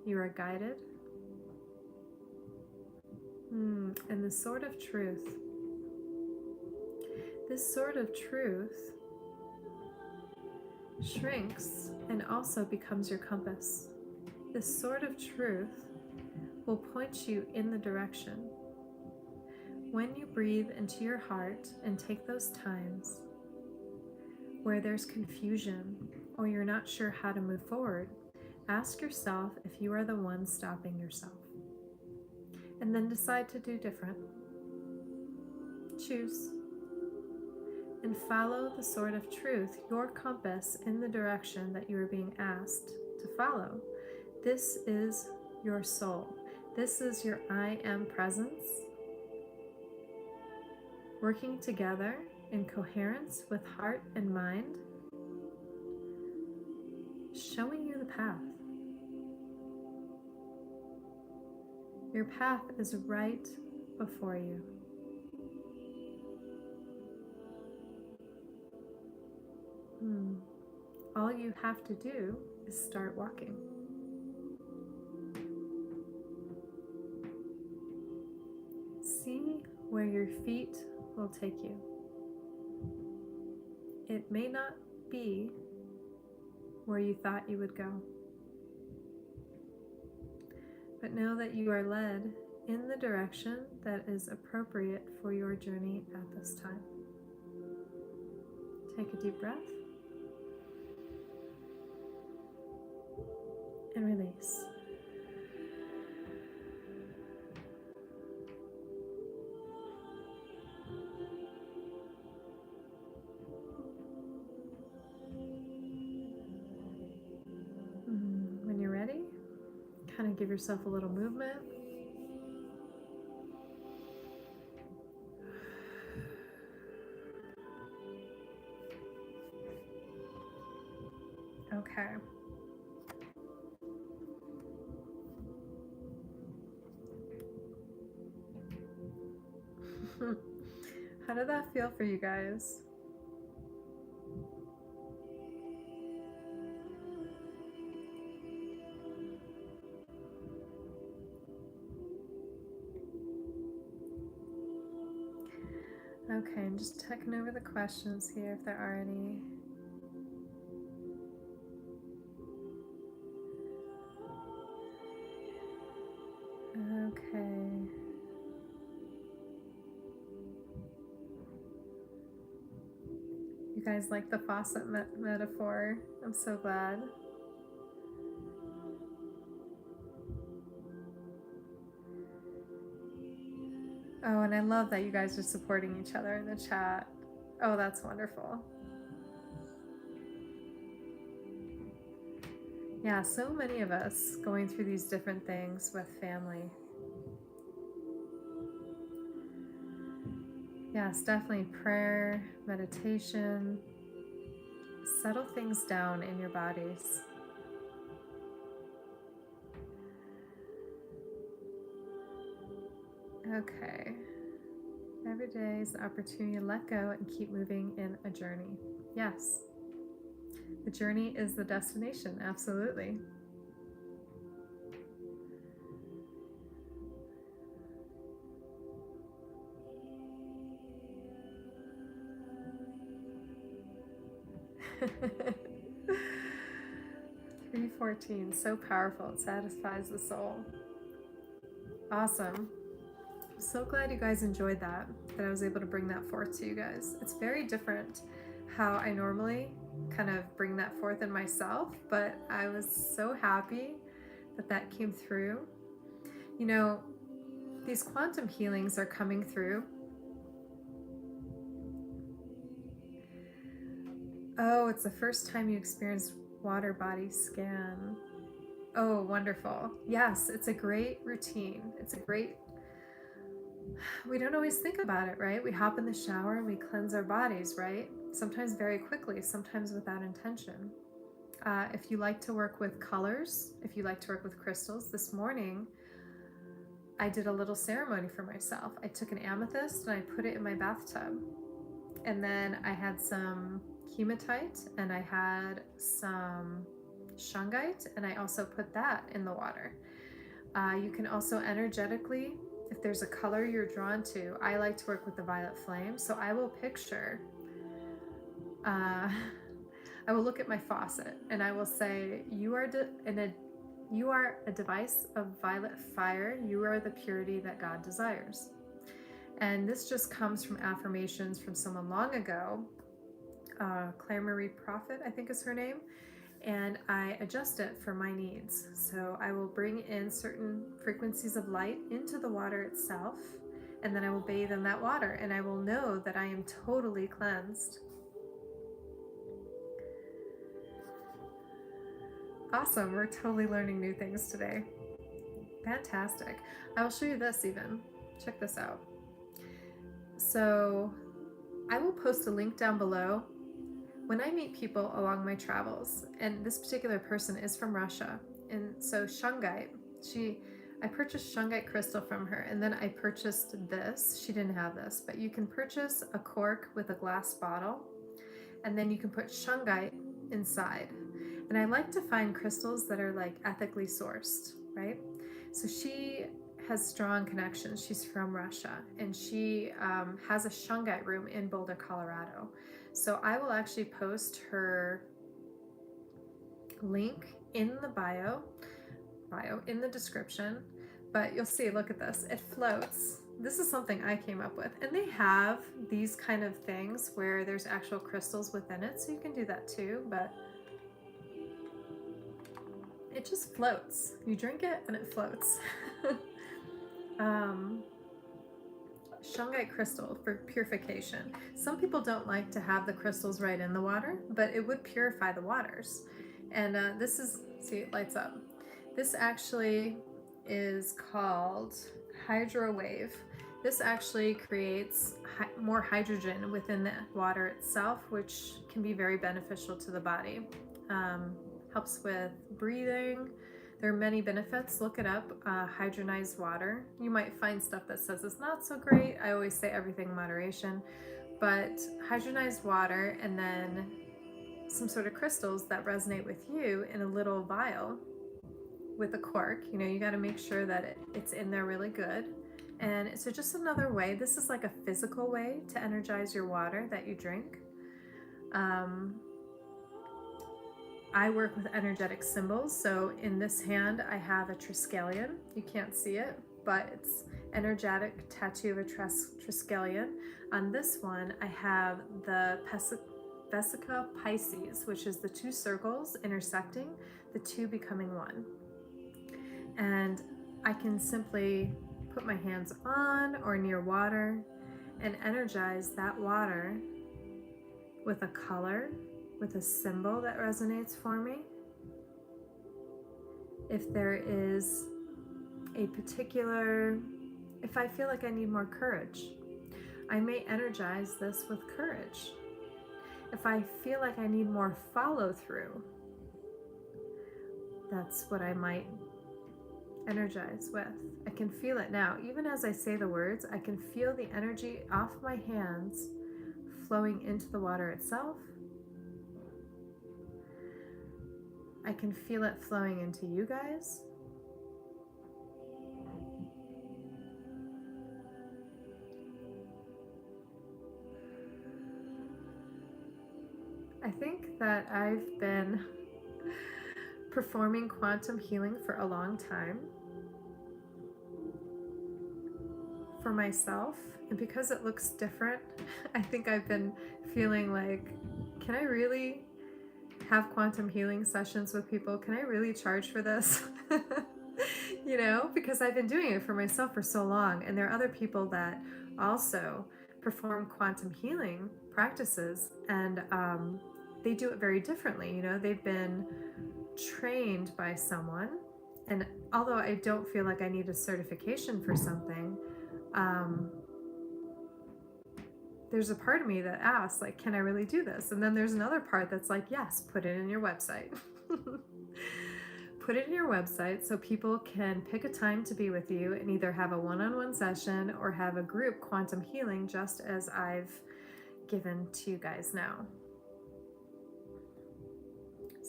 You are guided. And the sword of truth. This sword of truth shrinks and also becomes your compass. This sword of truth will point you in the direction. When you breathe into your heart and take those times where there's confusion or you're not sure how to move forward, ask yourself if you are the one stopping yourself. And then decide to do different. Choose. And follow the sword of truth, your compass, in the direction that you are being asked to follow. This is your soul. This is your I am presence, working together in coherence with heart and mind, showing you the path. Your path is right before you. All you have to do is start walking. See where your feet will take you. It may not be where you thought you would go, but know that you are led in the direction that is appropriate for your journey at this time. Take a deep breath and release. When you're ready, kind of give yourself a little movement. Okay. How did that feel for you guys? Okay, I'm just checking over the questions here if there are any. Okay. You guys like the faucet metaphor. I'm so glad. Oh, and I love that you guys are supporting each other in the chat. Oh, that's wonderful. Yeah, so many of us going through these different things with family. Yes, definitely prayer, meditation. Settle things down in your bodies. Okay. Every day is an opportunity to let go and keep moving in a journey. Yes. The journey is the destination, absolutely. $314, so powerful, it satisfies the soul. Awesome. I'm so glad you guys enjoyed that I was able to bring that forth to you guys. It's very different how I normally kind of bring that forth in myself, but I was so happy that came through. You know, these quantum healings are coming through. Oh, it's the first time you experienced water body scan. Oh, wonderful. Yes, it's a great routine. It's a great, we don't always think about it, right? We hop in the shower and we cleanse our bodies, right? Sometimes very quickly, sometimes without intention. If you like to work with colors, if you like to work with crystals, this morning I did a little ceremony for myself. I took an amethyst and I put it in my bathtub. And then I had some hematite and I had some shungite, and I also put that in the water. You can also energetically, if there's a color you're drawn to, I like to work with the violet flame. So I will picture, I will look at my faucet and I will say, you are a device of violet fire. You are the purity that God desires. And this just comes from affirmations from someone long ago, Claire Marie Prophet, I think is her name. And I adjust it for my needs. So I will bring in certain frequencies of light into the water itself, and then I will bathe in that water, and I will know that I am totally cleansed. Awesome, we're totally learning new things today. Fantastic. I will show you this even. Check this out. So I will post a link down below. When I meet people along my travels, and this particular person is from Russia, and so shungite, I purchased shungite crystal from her, and then I purchased this. She didn't have this, but you can purchase a cork with a glass bottle, and then you can put shungite inside. And I like to find crystals that are like ethically sourced, right? So she has strong connections. She's from Russia, and she has a shungite room in Boulder, Colorado. So I will actually post her link in the bio in the description, but you'll see, look at this, it floats. This is something I came up with, and they have these kind of things where there's actual crystals within it, so you can do that too, but it just floats. You drink it and it floats. Shungite crystal for purification. Some people don't like to have the crystals right in the water, but it would purify the waters. And this is, see, it lights up. This actually is called hydrowave. This actually creates more hydrogen within the water itself, which can be very beneficial to the body. Helps with breathing. There are many benefits. Look it up, hydronized water. You might find stuff that says it's not so great. I always say everything in moderation, but hydronized water and then some sort of crystals that resonate with you in a little vial with a cork. You know, you got to make sure that it's in there really good. And so just another way, this is like a physical way to energize your water that you drink. I work with energetic symbols. So in this hand, I have a triskelion. You can't see it, but it's energetic tattoo of a triskelion. On this one, I have the Vesica Pisces, which is the two circles intersecting, the two becoming one. And I can simply put my hands on or near water and energize that water with a color, with a symbol that resonates for me. If there is a particular, if I feel like I need more courage, I may energize this with courage. If I feel like I need more follow through, that's what I might energize with. I can feel it now. Even as I say the words, I can feel the energy off my hands flowing into the water itself. I can feel it flowing into you guys. I think that I've been performing quantum healing for a long time for myself, and because it looks different, I think I've been feeling like, can I really have quantum healing sessions with people? Can I really charge for this? You know, because I've been doing it for myself for so long, and there are other people that also perform quantum healing practices, and they do it very differently. You know, they've been trained by someone, and although I don't feel like I need a certification for something, there's a part of me that asks, like, can I really do this? And then there's another part that's like, yes, put it in your website. Put it in your website so people can pick a time to be with you and either have a one-on-one session or have a group quantum healing, just as I've given to you guys now.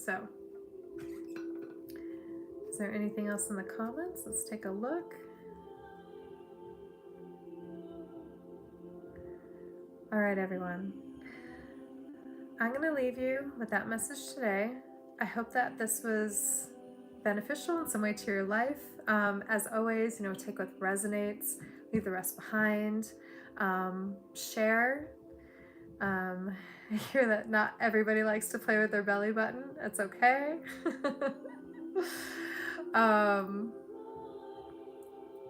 So, is there anything else in the comments? Let's take a look. All right, everyone. I'm going to leave you with that message today. I hope that this was beneficial in some way to your life. As always, you know, take what resonates, leave the rest behind. Share. I hear that not everybody likes to play with their belly button. It's okay.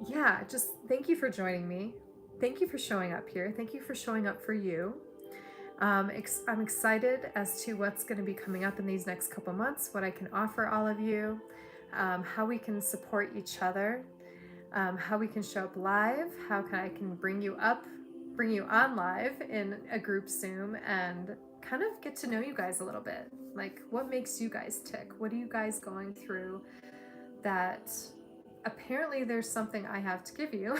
Yeah, just thank you for joining me. Thank you for showing up here. Thank you for showing up for you. I'm excited as to what's going to be coming up in these next couple months, what I can offer all of you, how we can support each other, how we can show up live, how I can bring you on live in a group Zoom and kind of get to know you guys a little bit. Like, what makes you guys tick? What are you guys going through that apparently there's something I have to give you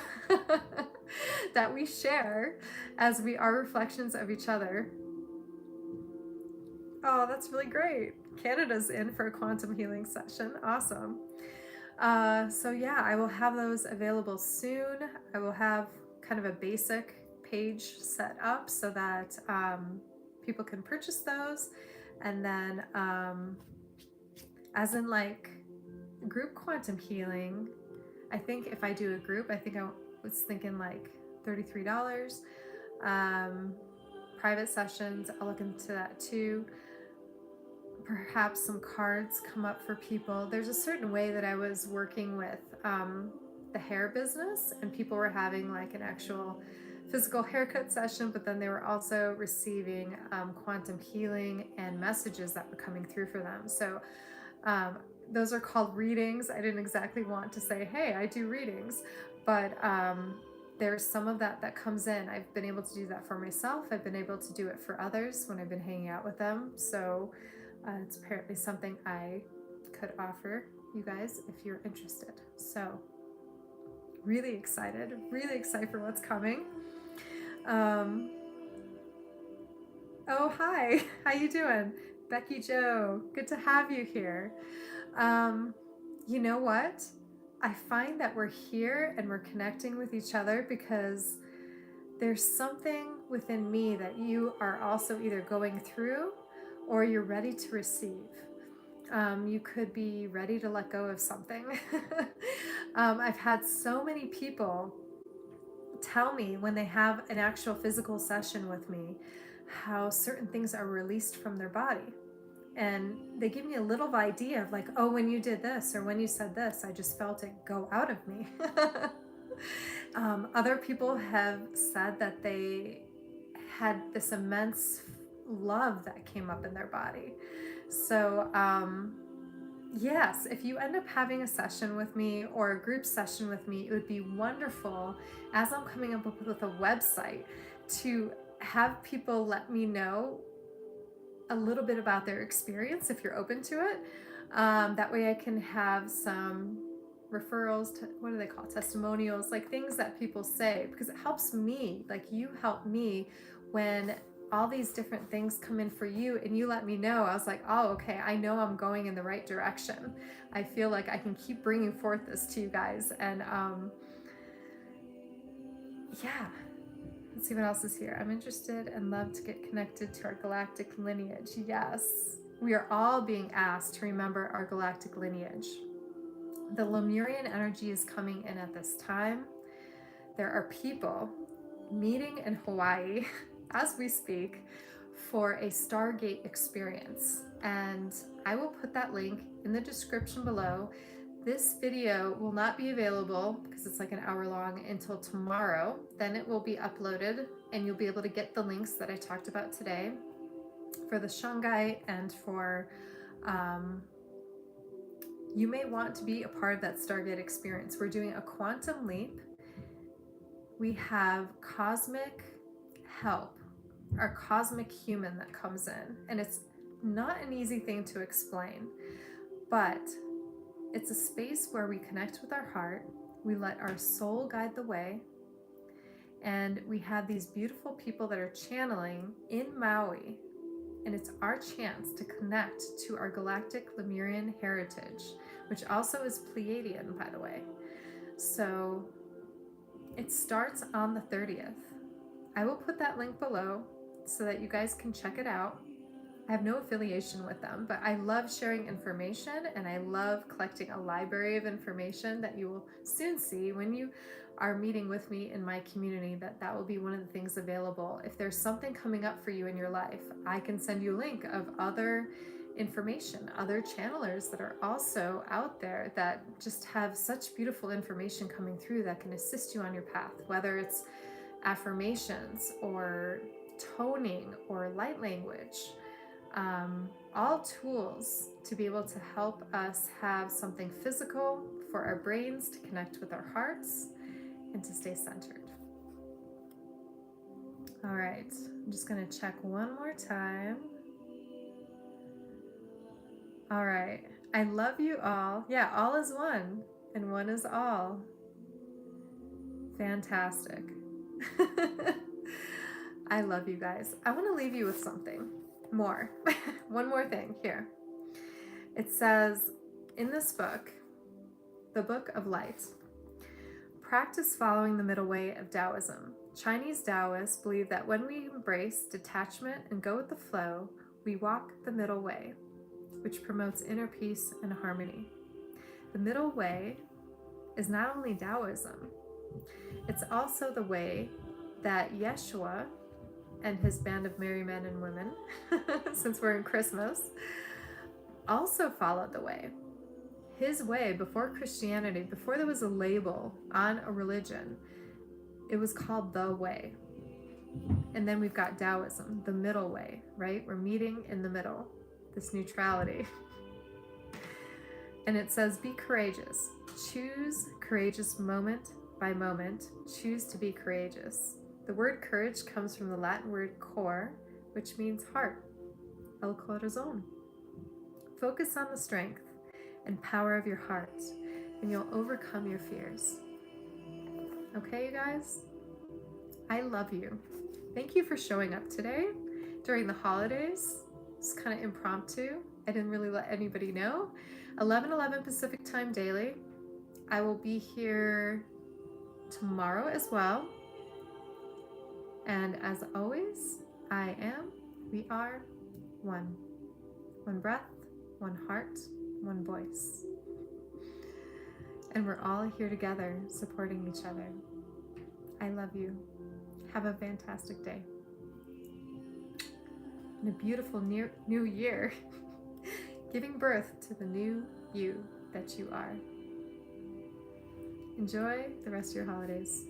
that we share as we are reflections of each other. Oh, that's really great. Canada's in for a quantum healing session. Awesome. So yeah, I will have those available soon. I will have kind of a basic page set up so that people can purchase those. And then as in like group quantum healing, I think if I do a group, I think I was thinking like $33. Private sessions, I'll look into that too. Perhaps some cards come up for people. There's a certain way that I was working with the hair business, and people were having like an actual physical haircut session, but then they were also receiving quantum healing and messages that were coming through for them. So those are called readings. I didn't exactly want to say, hey, I do readings, but there's some of that comes in. I've been able to do that for myself. I've been able to do it for others when I've been hanging out with them. So it's apparently something I could offer you guys if you're interested. So really excited for what's coming. Oh, hi, how you doing? Becky Joe, good to have you here. You know what? I find that we're here and we're connecting with each other because there's something within me that you are also either going through or you're ready to receive. You could be ready to let go of something. I've had so many people tell me when they have an actual physical session with me how certain things are released from their body. And they give me a little idea of like, oh, when you did this or when you said this, I just felt it go out of me. Other people have said that they had this immense love that came up in their body. So yes, if you end up having a session with me or a group session with me, it would be wonderful, as I'm coming up with a website, to have people let me know a little bit about their experience if you're open to it. That way I can have some referrals, what do they call it? Testimonials, like things that people say, because it helps me. Like you help me when all these different things come in for you and you let me know. I was like, oh, okay, I know I'm going in the right direction. I feel like I can keep bringing forth this to you guys. And yeah, let's see what else is here. I'm interested and love to get connected to our galactic lineage. Yes, we are all being asked to remember our galactic lineage. The Lemurian energy is coming in at this time. There are people meeting in Hawaii as we speak for a Stargate experience. And I will put that link in the description below. This video will not be available because it's like an hour long until tomorrow. Then it will be uploaded and you'll be able to get the links that I talked about today for the Shungite and for you may want to be a part of that Stargate experience. We're doing a quantum leap. We have cosmic help, our cosmic human that comes in. And it's not an easy thing to explain, but it's a space where we connect with our heart. We let our soul guide the way. And we have these beautiful people that are channeling in Maui. And it's our chance to connect to our galactic Lemurian heritage, which also is Pleiadian, by the way. So it starts on the 30th. I will put that link below so that you guys can check it out. I have no affiliation with them, but I love sharing information and I love collecting a library of information that you will soon see when you are meeting with me in my community. That will be one of the things available. If there's something coming up for you in your life, I can send you a link of other information, other channelers that are also out there that just have such beautiful information coming through that can assist you on your path, whether it's affirmations or toning or light language. All tools to be able to help us have something physical for our brains to connect with our hearts and to stay centered. All right, I'm just going to check one more time. All right, I love you all. Yeah, all is one and one is all. Fantastic. I love you guys. I want to leave you with something more. One more thing here. It says in this book, the Book of Light, practice following the middle way of Taoism. Chinese Taoists believe that when we embrace detachment and go with the flow, we walk the middle way, which promotes inner peace and harmony. The middle way is not only Taoism, it's also the way that Yeshua and his band of merry men and women, since we're in Christmas, also followed the way. His way before Christianity, before there was a label on a religion, it was called the way. And then we've got Taoism, the middle way, right? We're meeting in the middle, this neutrality. And it says, be courageous. Choose courageous moment by moment. Choose to be courageous. The word courage comes from the Latin word cor, which means heart, el corazón. Focus on the strength and power of your heart, and you'll overcome your fears. Okay, you guys? I love you. Thank you for showing up today during the holidays. It's kind of impromptu. I didn't really let anybody know. 11:11 Pacific time daily. I will be here tomorrow as well. And as always, I am, we are one. One breath, one heart, one voice. And we're all here together, supporting each other. I love you. Have a fantastic day. And a beautiful new year. Giving birth to the new you that you are. Enjoy the rest of your holidays.